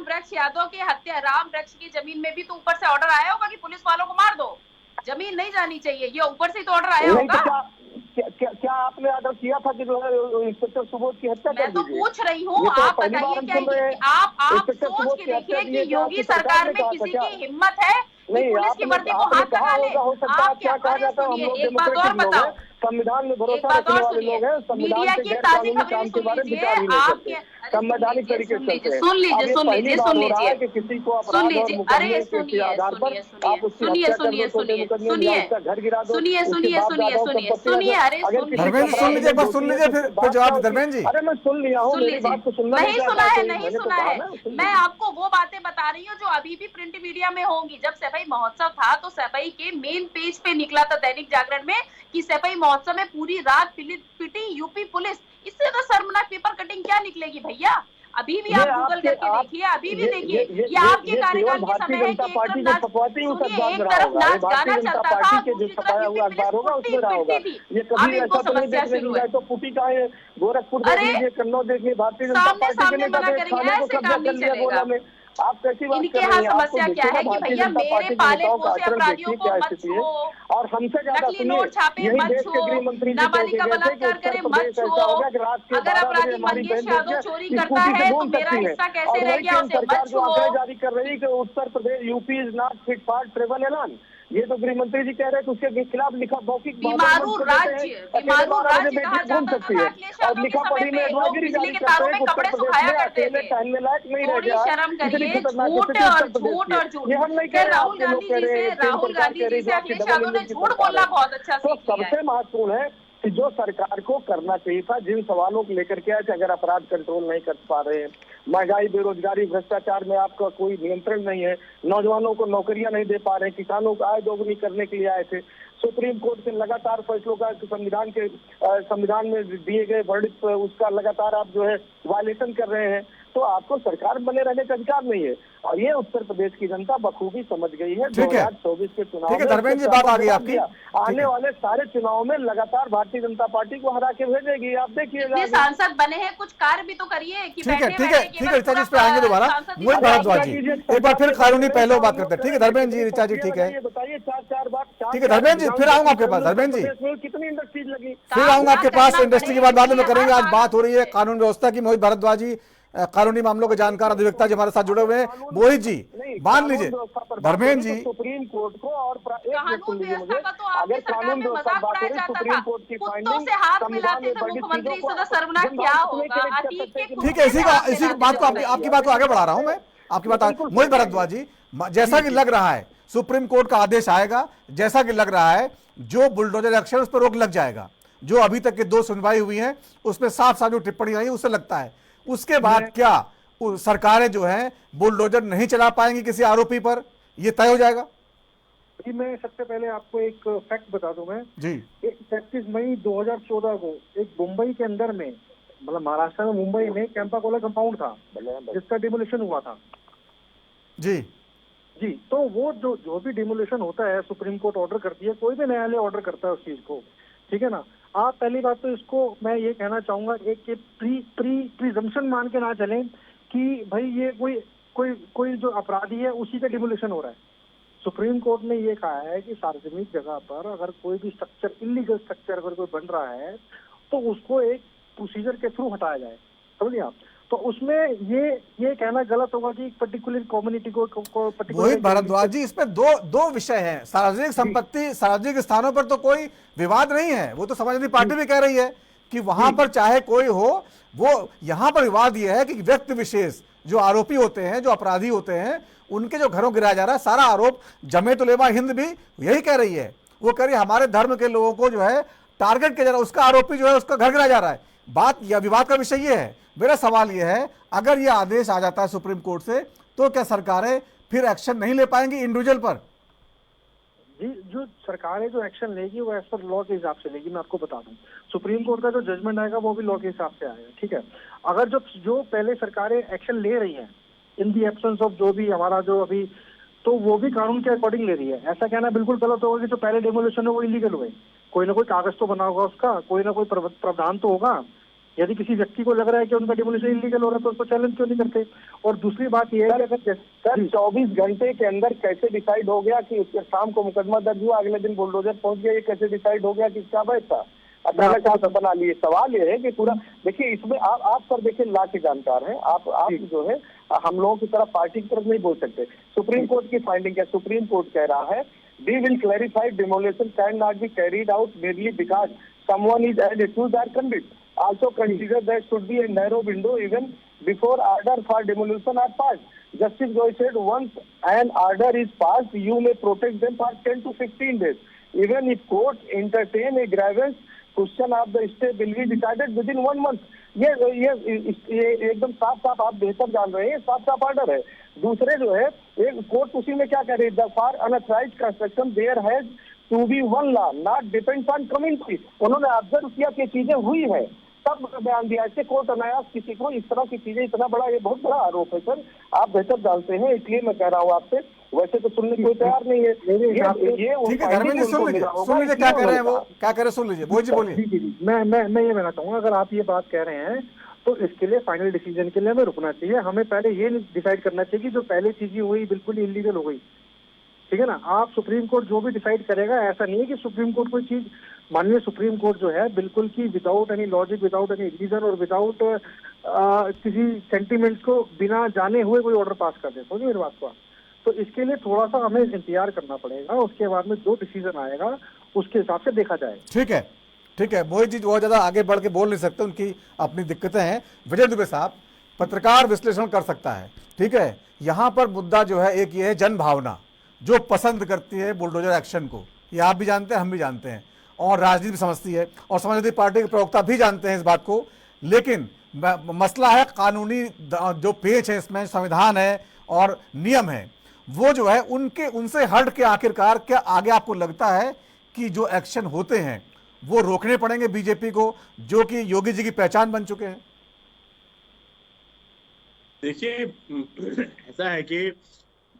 J: वृक्ष यादव की हत्या, राम वृक्ष की जमीन में भी तो ऊपर से ऑर्डर आया होगा कि पुलिस वालों को मार दो, जमीन नहीं जानी चाहिए, ये ऊपर से तो ऑर्डर आया होगा।
F: क्या आपने ऑर्डर किया था कि जो है इंस्पेक्टर सुबोध की हत्या कर दीजिए?
J: मैं तो पूछ रही हूँ, आप बताइए क्या आप सोच के देखिए कि योगी सरकार में किसी की हिम्मत है पुलिस की वर्दी को हाथ लगा ले? आप क्या कहा जाता है? एक बात और बताओ,
F: संविधान में भरोसा रखने वाले लोग हैं,
J: मीडिया की ताजी खबरें सुन लीजिए, आपके
F: संवैधानिक तरीके से
J: सुन लीजिए,
F: किसी को
J: सुन लीजिए, अरे सुनिए अरे
A: धर्मेंद्र सुन लीजिए, बस सुन लीजिए, फिर जवाब धर्मेंद्र जी।
F: अरे मैं सुन लिया हूँ,
J: नहीं सुना है। मैं आपको वो बातें बता रही हूँ जो अभी भी प्रिंट मीडिया में होंगी। जब सैफई महोत्सव था तो सैफई के मेन पेज पे निकला था दैनिक जागरण में कि सैफई महोत्सव में पूरी रात पिटी यूपी पुलिस। इससे तो शर्मनाक पेपर कटिंग क्या निकलेगी भैया? अभी भी आप गूगल करके देखिए, अभी भी देखिए, ये आपके कार्यकाल के समय है कि एक तरफ नाच गाना चलता था, दूसरी तरफ अब इनको समस्या शुरू है।
F: तो पुटी का है, गोरखपुर कन्नौज देखिए, भारतीय जनता पार्टी ने
J: मना करेंगे, ऐसे काम नहीं चलेगा।
F: आप कैसी बात
J: इनके यहाँ समस्या क्या है कि भैया मेरे पाले पोसे अपराधियों को मत छुओ,
F: और हमसे
J: नकली नोट छापे मत छुओ, नाबालिग का बलात्कार करे मत छुओ, अगर अपराधी मंगेश यादव चोरी करता है तो मेरा हिस्सा कैसे रह गया उसे मत छुओ।
F: जारी कर रही है कि Uttar Pradesh UP is not fit for travel ऐलान, ये तो गृह मंत्री जी कह रहे थे, उसके खिलाफ लिखा मौखिक
J: बीमारू राज्य कहा जाता था।
F: और लिखा पढ़ी में एडवाइजरी जारी करते हैं,
J: कपड़े सुखाया करते थे,
F: पहनने लायक नहीं रह गया।
J: शर्म करिए, झूठ और झूठ। राहुल गांधी जी से अखिलेश यादव ने झूठ बोलना बहुत अच्छा सीख लिया है।
F: सबसे महत्वपूर्ण है कि जो सरकार को करना चाहिए था, जिन सवालों को लेकर के आए थे, अगर अपराध कंट्रोल नहीं कर पा रहे हैं, महंगाई, बेरोजगारी, भ्रष्टाचार में आपका कोई नियंत्रण नहीं है, नौजवानों को नौकरियां नहीं दे पा रहे, किसानों को आय दोगुनी करने के लिए आए थे, सुप्रीम कोर्ट के लगातार फैसलों का संविधान में दिए गए वर्डिक्ट उसका लगातार आप जो है वायलेशन कर रहे हैं, तो आपको सरकार बने रहने का अधिकार नहीं है। और ये उत्तर प्रदेश की जनता बखूबी समझ गई है। 2024 के चुनाव में
A: धर्मेंद्र जी बात आ गई आपकी,
F: आने वाले सारे चुनाव में लगातार भारतीय जनता पार्टी को हरा के भेजेगी, आप देखिएगा।
J: सांसद बने हैं, कुछ कार्य भी तो करिए।
A: ठीक है ऋचा जी, इस पे आएंगे दोबारा। मोहित भारद्वाज जी एक बार फिर कानूनी पहलू बात करते हैं। ठीक है धर्मेंद्र जी, ऋचा जी ठीक है,
F: बताइए 4 बार।
A: ठीक है धर्मेंद्र जी, फिर आऊंगा आपके पास। धर्मेंद्र जी
F: कितनी इंडस्ट्रीज लगी,
A: फिर आऊंगा आपके पास। इंडस्ट्री की बात बाद में करेंगे। आज बात हो रही है कानून व्यवस्था की। मोहित भारद्वाज जी कानूनी मामलों के जानकार अधिवक्ता जी हमारे साथ जुड़े हुए हैं। मोहित जी मान लीजिए, धर्मेंद्र जी
F: सुप्रीम कोर्ट को और
J: कानून व्यवस्था का तो आपकी सरकार में मजाक उड़ाया जाता था, कुत्तों से हाथ मिलाते थे मुख्यमंत्री, इससे तो शर्मनाक क्या होगा।
A: ठीक है, इसी बात को आपकी बात को आगे बढ़ा रहा हूं मैं, आपकी बात। मोहित भारद्वाज जी, जैसा कि लग रहा है सुप्रीम कोर्ट का आदेश आएगा, जैसा कि लग रहा है जो बुलडोजर एक्शन उस पर रोक लग जाएगा। जो अभी तक के 2 सुनवाई हुई है उसमें साफ जो टिप्पणी आई उससे लगता है उसके बाद क्या सरकारें जो हैं बुलडोजर नहीं चला पाएंगी किसी आरोपी पर, ये तय हो जाएगा?
G: अभी मैं सबसे पहले आपको एक फैक्ट बता दूं मैं
A: जी।
G: 31 मई 2014 को एक मुंबई के अंदर में, मतलब महाराष्ट्र में मुंबई में कैंपा कोला कंपाउंड था जिसका डिमोलिशन हुआ था।
A: जी
G: जी, तो वो जो भी डिमोलिशन होता है सुप्रीम कोर्ट ऑर्डर करती है, कोई भी न्यायालय ऑर्डर करता है उस चीज को, ठीक है ना। आप पहली बात तो इसको मैं ये कहना चाहूंगा एक प्रीजम्पशन मान के ना चलें कि भाई ये कोई जो अपराधी है उसी का डिमोलिशन हो रहा है। सुप्रीम कोर्ट ने ये कहा है कि सार्वजनिक जगह पर अगर कोई भी स्ट्रक्चर, इलीगल स्ट्रक्चर अगर कोई बन रहा है तो उसको एक प्रोसीजर के थ्रू हटाया जाए, समझिए आप। तो उसमें ये कहना गलत होगा कि पर्टिकुलर कम्युनिटी को
A: मोहित भारद्वाज जी, इसमें दो विषय हैं। सार्वजनिक संपत्ति, सार्वजनिक स्थानों पर तो कोई विवाद नहीं है, वो तो समाजवादी पार्टी भी कह रही है कि वहां पर चाहे कोई हो, वो यहाँ पर विवाद ये है कि व्यक्ति विशेष जो आरोपी होते हैं, जो अपराधी होते हैं, उनके जो घरों गिराया जा रहा है, सारा आरोप जमीयत उलेमा हिंद भी यही कह रही है। वो कह रही है हमारे धर्म के लोगों को जो है टारगेट किया जा रहा है, उसका आरोपी जो है उसका घर गिराया जा रहा है। बात या विवाद का विषय ये है। मेरा सवाल ये है, अगर ये आदेश आ जाता है सुप्रीम कोर्ट से तो क्या सरकारें फिर एक्शन नहीं ले पाएंगी इंडिविजुअल पर?
G: जी, जो सरकारें जो एक्शन लेगी वो एज पर लॉ के हिसाब से लेगी। मैं आपको बता दूं, सुप्रीम कोर्ट का जो जजमेंट आएगा वो भी लॉ के हिसाब से आएगा, ठीक है। अगर जो पहले सरकारें एक्शन ले रही हैं इन दी एब्सेंस ऑफ जो भी हमारा जो अभी, तो वो भी कानून के अकॉर्डिंग ले रही है। ऐसा कहना बिल्कुल गलत होगा कि जो पहले डेमोलिशन है वो इलीगल हुए। कोई ना कोई कागज तो बना होगा उसका, कोई ना कोई प्रावधान तो होगा। यदि किसी व्यक्ति को लग रहा है कि उनका डिमोलिशन इलीगल हो रहा है तो उसको चैलेंज क्यों नहीं करते। और दूसरी बात यह है कि अगर
F: सर 24 घंटे के अंदर कैसे डिसाइड हो गया कि उसके शाम को मुकदमा दर्ज हुआ, अगले दिन बुलडोजर पहुंच गया, ये कैसे डिसाइड हो गया कि क्या बैठ था? अचानक आप बना लिए। सवाल ये है कि पूरा देखिए, इसमें आप सर देखिए लॉ के जानकार हैं, आप जो है हम लोगों की तरफ पार्टी की तरफ नहीं बोल सकते। सुप्रीम कोर्ट की फाइंडिंग है, सुप्रीम कोर्ट कह रहा है we will clarify demolition cannot be carried out merely because someone is accused or convicted. Also consider there should be a narrow window even before order for demolition are passed. Justice Goy said once an order is passed, you may protect them for 10 to 15 days. Even if court entertain a grievance, question of the stay will be decided within 1 month. ये एकदम साफ आप बेहतर जान रहे हैं, साफ order है। दूसरे जो है एक कोर्ट उसी में क्या कह रही है, for unauthorized construction there has to be one law not depends on community. उन्होंने ऑब्जर्व किया कि चीजें हुई है तब बयान दिया। ऐसे कोर्ट अनायास किसी को इस तरह की चीजें, इतना बड़ा ये बहुत बड़ा आरोप है सर, आप बेहतर जानते हैं, इसलिए मैं कह रहा हूँ आपसे। वैसे तो सुनने को तैयार नहीं है।
A: ठीक है, धर्मेंद्र जी सुन लीजिए क्या कह रहे हैं वो, क्या कह रहे हैं सुन लीजिए। बोल जी बोलिए।
G: जी, मैं ये कहना चाहूंगा, अगर आप ये बात कह रहे हैं तो इसके लिए फाइनल डिसीजन के लिए हमें रुकना चाहिए। हमें पहले ये डिसाइड करना चाहिए कि जो पहले चीजें हुई बिल्कुल इलीगल हो गई, ठीक है ना। आप सुप्रीम कोर्ट जो भी डिसाइड करेगा, ऐसा नहीं है कि सुप्रीम कोर्ट कोई चीज, माननीय सुप्रीम कोर्ट जो है बिल्कुल की without any logic, without any reason और विदाउट किसी सेंटिमेंट्स को बिना जाने हुए कोई ऑर्डर पास कर दे। समझिए मेरी बात को। तो इसके लिए थोड़ा सा हमें इंतजार करना पड़ेगा, उसके बाद में जो डिसीजन आएगा उसके हिसाब से देखा जाएगा।
A: ठीक है मोहित जी बहुत ज्यादा आगे बढ़ के बोल नहीं सकते, उनकी अपनी दिक्कतें हैं। विजय दुबे साहब, पत्रकार विश्लेषण कर सकता है, ठीक है। यहाँ पर मुद्दा जो है एक ये है जन भावना जो पसंद करती है बुलडोजर एक्शन को, ये आप भी जानते हैं, हम भी जानते हैं, और राजनीति भी समझती है, और समाजवादी पार्टी के प्रवक्ता भी जानते हैं इस बात को। लेकिन मसला है कानूनी जो पेच है इसमें, संविधान है और नियम है, वो जो है उनसे हट के आखिरकार क्या आगे आपको लगता है कि जो एक्शन होते हैं वो रोकने पड़ेंगे बीजेपी को, जो कि योगी जी की पहचान बन चुके हैं?
H: देखिए ऐसा है कि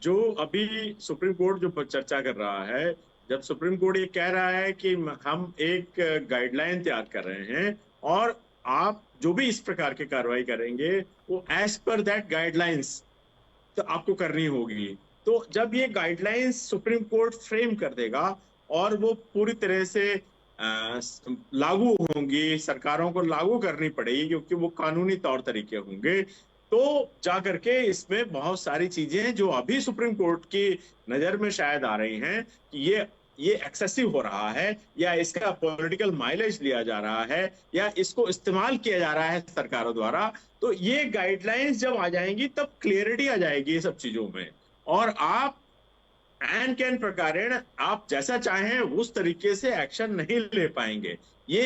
H: जो अभी सुप्रीम कोर्ट जो चर्चा कर रहा है, जब सुप्रीम कोर्ट ये कह रहा है कि हम एक गाइडलाइन तैयार कर रहे हैं और आप जो भी इस प्रकार की कार्रवाई करेंगे वो एज पर दैट गाइडलाइंस तो आपको करनी होगी। तो जब ये गाइडलाइंस सुप्रीम कोर्ट फ्रेम कर देगा और वो पूरी तरह से लागू होंगी, सरकारों को लागू करनी पड़ेगी क्योंकि वो कानूनी तौर तरीके होंगे, तो जाकर के इसमें बहुत सारी चीजें जो अभी सुप्रीम कोर्ट की नजर में शायद आ रही हैं कि ये एक्सेसिव हो रहा है या इसका पॉलिटिकल माइलेज लिया जा रहा है या इसको इस्तेमाल किया जा रहा है सरकारों द्वारा, तो ये गाइडलाइंस जब आ जाएंगी तब क्लियरिटी आ जाएगी ये सब चीजों में, और आप एन कैन प्रकारेण आप जैसा चाहें उस तरीके से एक्शन नहीं ले पाएंगे। ये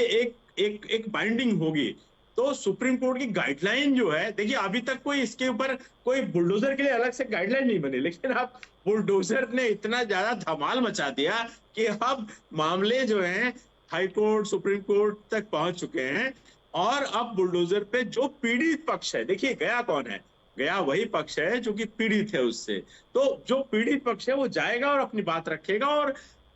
H: एक बाइंडिंग होगी। तो सुप्रीम कोर्ट की गाइडलाइन जो है, देखिए अभी तक कोई इसके ऊपर कोई बुलडोजर के लिए अलग से गाइडलाइन नहीं बनी, लेकिन अब बुलडोजर ने इतना ज्यादा धमाल मचा दिया कि अब मामले जो हैं हाई कोर्ट सुप्रीम कोर्ट तक पहुंच चुके हैं। और अब बुलडोजर पे जो पीड़ित पक्ष है, देखिए गया कौन है, गया वही पक्ष है जो कि पीड़ित है उससे। तो जो पीड़ित पक्ष है वो जाएगा और अपनी बात रखेगा, और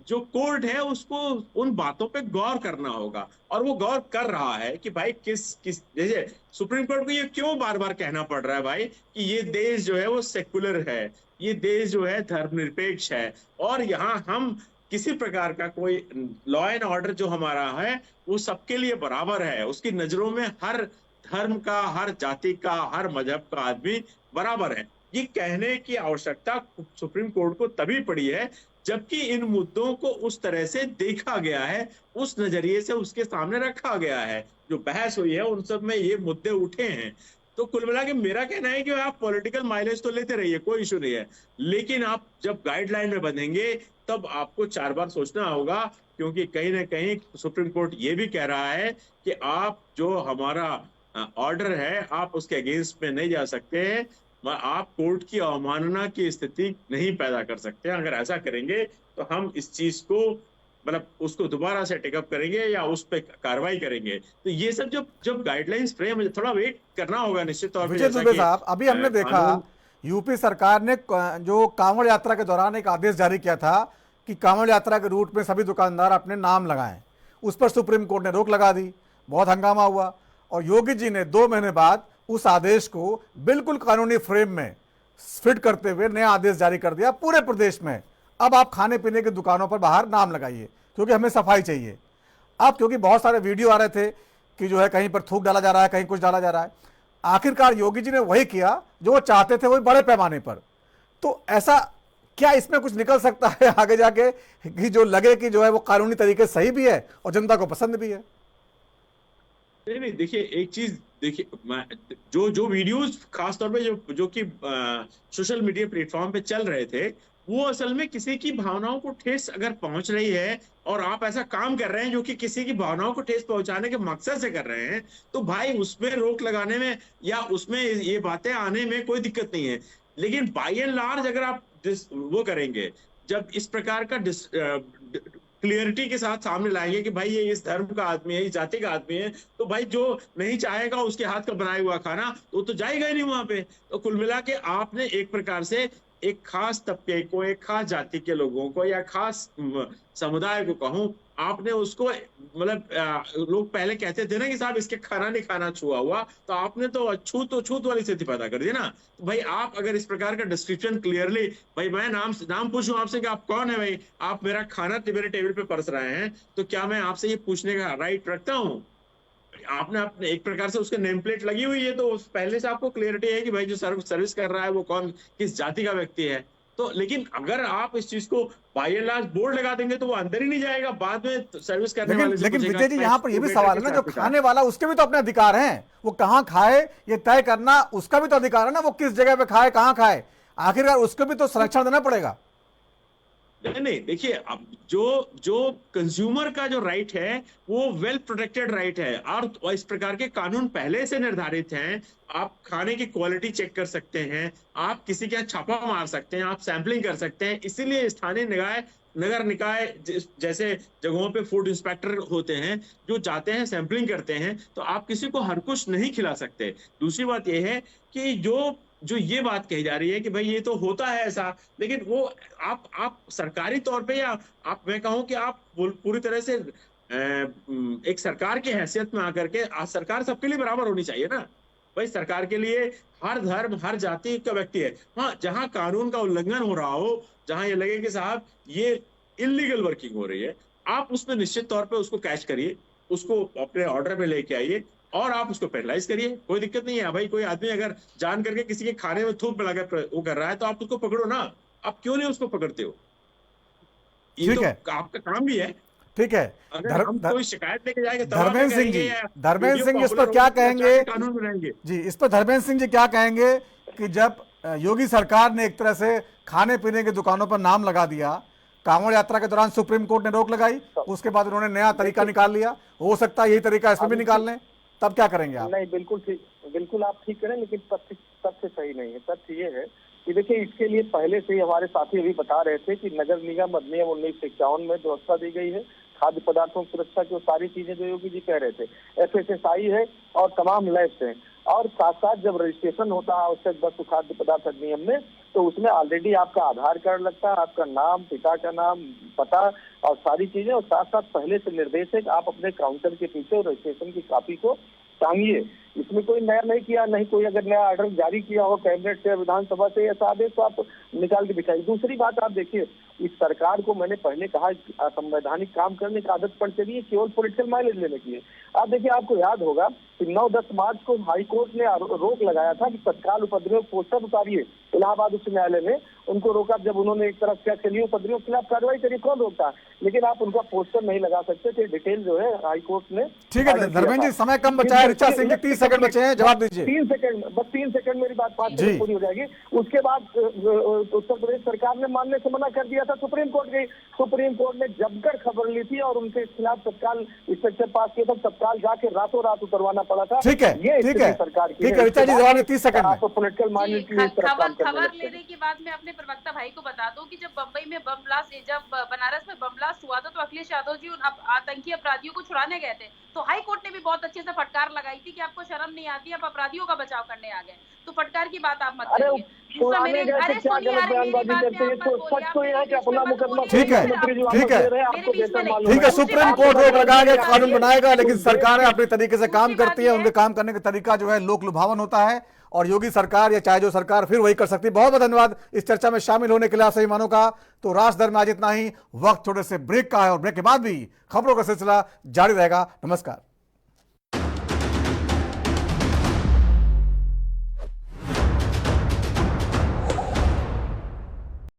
H: जो कोर्ट है उसको उन बातों पे गौर करना होगा। और वो गौर कर रहा है कि भाई किस जैसे सुप्रीम कोर्ट को ये क्यों बार बार कहना पड़ रहा है भाई कि ये देश जो है वो सेकुलर है, ये देश जो है धर्मनिरपेक्ष है, और यहाँ हम किसी प्रकार का कोई लॉ एंड ऑर्डर जो हमारा है वो सबके लिए बराबर है। उसकी नजरों में हर धर्म का, हर जाति का, हर मजहब का आदमी बराबर है। ये कहने की आवश्यकता सुप्रीम कोर्ट को तभी पड़ी है जबकि इन मुद्दों को उस तरह से देखा गया है, उस नजरिए से उसके सामने रखा गया है। जो बहस हुई है उन सब में ये मुद्दे उठे हैं। तो कुल मिला के मेरा कहना है कि आप पॉलिटिकल माइलेज तो लेते रहिए, कोई इशू नहीं है, लेकिन आप जब गाइडलाइन में बंधेंगे तब आपको 4 बार सोचना होगा, क्योंकि कहीं ना कहीं सुप्रीम कोर्ट ये भी कह रहा है कि आप जो हमारा ऑर्डर है आप उसके अगेंस्ट में नहीं जा सकते हैं, आप कोर्ट की अवमानना की स्थिति नहीं पैदा कर सकते। अगर ऐसा करेंगे तो हम इस चीज को मतलब उसको दोबारा से टेकअप करेंगे या उस पर कार्रवाई करेंगे। तो ये सब जब गाइडलाइंस फ्रेम, थोड़ा वेट करना होगा निश्चित तौर पर।
A: विजय दुबे साहब, अभी हमने देखा यूपी सरकार ने जो कांवड़ यात्रा के दौरान एक आदेश जारी किया था कि कांवड़ यात्रा के रूट में सभी दुकानदार अपने नाम लगाएं, उस पर सुप्रीम कोर्ट ने रोक लगा दी, बहुत हंगामा हुआ, और योगी जी ने 2 महीने बाद उस आदेश को बिल्कुल कानूनी फ्रेम में फिट करते हुए नया आदेश जारी कर दिया पूरे प्रदेश में। अब आप खाने पीने की दुकानों पर बाहर नाम लगाइए क्योंकि हमें सफाई चाहिए। अब क्योंकि बहुत सारे वीडियो आ रहे थे कि जो है कहीं पर थूक डाला जा रहा है, कहीं कुछ डाला जा रहा है, आखिरकार योगी जी ने वही किया जो वो चाहते थे, वही बड़े पैमाने पर। तो ऐसा क्या इसमें कुछ निकल सकता है आगे जाके कि जो लगे कि जो है वो कानूनी तरीके सही भी है और जनता को पसंद भी है?
H: नहीं, देखिए एक चीज देखिए, जो वीडियोस खासतौर पे जो कि सोशल मीडिया प्लेटफॉर्म पे चल रहे थे, वो असल में किसी की भावनाओं को ठेस अगर पहुंच रही है और आप ऐसा काम कर रहे हैं जो कि किसी की भावनाओं को ठेस पहुंचाने के मकसद से कर रहे हैं, तो भाई उसमें रोक लगाने में या उसमें ये बातें आने में कोई दिक्कत नहीं है। लेकिन बाय एंड लार्ज अगर आप वो करेंगे, जब इस प्रकार का क्लियरिटी के साथ सामने लाएंगे कि भाई ये इस धर्म का आदमी है, इस जाति का आदमी है, तो भाई जो नहीं चाहेगा उसके हाथ का बनाया हुआ खाना तो जाएगा ही नहीं वहां पे। तो कुल मिला के आपने एक प्रकार से एक खास तबके को, एक खास जाति के लोगों को या खास समुदाय को कहूं, आपने उसको मतलब लोग पहले कहते थे ना कि साहब इसके खाना नहीं खाना छुआ हुआ, तो आपने तो छूत वाली स्थिति पैदा कर दी ना। तो भाई आप अगर इस प्रकार का डिस्क्रिप्शन क्लियरली, भाई मैं नाम पूछूं आपसे कि आप कौन है, भाई आप मेरा खाना मेरे टेबल पे परस रहे हैं, तो क्या मैं आपसे ये पूछने का राइट रखता हूँ? आपने अपने एक प्रकार से उसके नेम प्लेट लगी हुई है, तो पहले से आपको क्लियरिटी है कि भाई जो सर्विस कर रहा है वो कौन, किस जाति का व्यक्ति है। तो लेकिन अगर आप इस चीज को बाय एंड लार्ज बोर्ड लगा देंगे तो वो अंदर ही नहीं जाएगा, बाद में सर्विस करने वाले से
A: लेकिन विजय जी, यहाँ पर ये भी सवाल है ना, जो खाने वाला उसके भी तो अपने अधिकार हैं, वो कहाँ खाए ये तय करना उसका भी तो अधिकार है ना, वो किस जगह पे खाए, कहाँ खाए, आखिरकार उसको भी तो संरक्षण देना पड़ेगा।
H: नहीं, देखिए अब जो कंज्यूमर का जो राइट है वो वेल प्रोटेक्टेड राइट है, और इस प्रकार के कानून पहले से निर्धारित हैं। आप खाने की क्वालिटी चेक कर सकते हैं, आप किसी के यहाँ छापा मार सकते हैं, आप सैंपलिंग कर सकते हैं। इसीलिए स्थानीय नगर निकाय जैसे जगहों पे फूड इंस्पेक्टर होते हैं जो जाते हैं, सैंपलिंग करते हैं। तो आप किसी को हर कुछ नहीं खिला सकते। दूसरी बात यह है कि जो ये बात कही जा रही है कि भाई ये तो होता है ऐसा, लेकिन वो आप सरकारी तौर पे या मैं कहूं कि आप पूरी तरह से एक सरकार की हैसियत में आकर के, सरकार सबके लिए बराबर होनी चाहिए ना भाई। सरकार के लिए हर धर्म, हर जाति का व्यक्ति है। हाँ, जहां कानून का उल्लंघन हो रहा हो, जहां ये लगे कि साहब ये इलीगल वर्किंग हो रही है, आप उसमें निश्चित तौर पे उसको कैच करिए, उसको अपने ऑर्डर पे लेके आइए और आप उसको पेनलाइज करिए, कोई दिक्कत नहीं है। भाई कोई आदमी अगर जान करके किसी के खाने में थूक मिलाकर वो कर रहा है तो आप उसको पकड़ो ना, आप क्यों नहीं उसको पकड़ते हो? ये तो आपका काम भी है।
A: ठीक है,
H: कोई शिकायत लेके जाएगा,
A: धर्मेंद्र सिंह इस पर क्या कहेंगे?
H: कानून बनाएंगे
A: जी, इस पर धर्मेंद्र सिंह जी क्या कहेंगे कि जब योगी सरकार ने एक तरह से खाने पीने की दुकानों पर नाम लगा दिया, कांवड़ यात्रा के दौरान सुप्रीम कोर्ट ने रोक लगाई, उसके बाद उन्होंने नया तरीका निकाल लिया, हो सकता है यही तरीका इसमें भी निकाल लें? तब क्या करेंगे आप?
F: नहीं, बिल्कुल ठीक, बिल्कुल आप ठीक करें, लेकिन तथ्य सही नहीं है। तथ्य ये है कि देखिए, इसके लिए पहले से ही हमारे साथी अभी बता रहे थे कि नगर निगम अधिनियम 1951 में व्यवस्था दी गई है, खाद्य पदार्थों की सुरक्षा की, वो सारी चीजें जो योगी जी कह रहे थे, FSSAI है और तमाम लैब्स हैं। और साथ साथ जब रजिस्ट्रेशन होता है आवश्यक वस्तु खाद्य पदार्थ अधिनियम में, तो उसमें ऑलरेडी आपका आधार कार्ड लगता है, आपका नाम, पिता का नाम, पता और सारी चीजें, और साथ साथ पहले से निर्देश है कि आप अपने काउंटर के पीछे रजिस्ट्रेशन की कॉपी को टांगिए। इसमें कोई नया नहीं किया, नहीं कोई अगर नया ऑर्डर जारी किया हो कैबिनेट से, विधानसभा से ऐसा आदेश, तो आप निकाल के दिखाइए। दूसरी बात आप देखिए, इस सरकार को मैंने पहले कहा असंवैधानिक काम करने की आदत पड़ चली है, केवल पॉलिटिकल माइलेज लेने की है। आप देखिए, आपको याद होगा कि 9-10 मार्च को हाई कोर्ट ने रोक लगाया था कि तत्काल उपद्रव पोस्टर उतारिए। इलाहाबाद उच्च न्यायालय ने उनको रोका, जब उन्होंने एक तरफ क्या चलिए उपद्रव के खिलाफ कार्रवाई करिए, कौन रोकता है? लेकिन आप उनका पोस्टर नहीं लगा सकते थे। डिटेल जो है हाई कोर्ट ने।
A: ठीक है धर्मेंद्र जी, समय कम बचा है, ऋचा सिंह जी 30 सेकंड बचे हैं, जवाब दीजिए।
F: 3 सेकंड, बस 3 सेकंड, मेरी बात 5 सेकंड पूरी हो जाएगी। उसके बाद उत्तर प्रदेश सरकार ने मानने से मना कर दिया था, सुप्रीम कोर्ट गई। सुप्रीम कोर्ट ने जमकर खबर ली थी और उनके खिलाफ तत्काल इंस्पेक्टर पास किया था, तत्काल जाके रातों रात उतरवाना पड़ा था।
A: ठीक है,
F: ये
A: ठीक है,
F: सरकार की
A: ठीक है ऋचा जी, जवाब में 30 सेकंड में।
F: आप पॉलिटिकल माइंड की
J: खबर लेने के बाद मैं अपने प्रवक्ता भाई को बता दूं कि जब बंबई में बम ब्लास्ट, जब बनारस में बम ब्लास्ट हुआ था, तो अखिलेश यादव जी उन आतंकी अपराधियों को छुड़ाने गए थे, तो हाई कोर्ट ने भी बहुत अच्छे से फटकार लगाई थी कि आपको शर्म नहीं आती, आप अपराधियों का बचाव करने आ गए। तो फटकार की बात आप मत करिए।
A: ठीक है, ठीक है, सुप्रीम कोर्ट रोक लगाएगा, कानून बनाएगा, लेकिन सरकारें अपने तरीके से काम करती है, उनके काम करने का तरीका जो है लोक लुभावन होता है, और योगी सरकार या चाहे जो सरकार फिर वही कर सकती है। बहुत बहुत धन्यवाद इस चर्चा में शामिल होने के लिए आप सभी मानों का। तो राष्ट्र दर में आज इतना ही, वक्त थोड़े से ब्रेक का है और ब्रेक के बाद भी खबरों का सिलसिला जारी रहेगा। नमस्कार।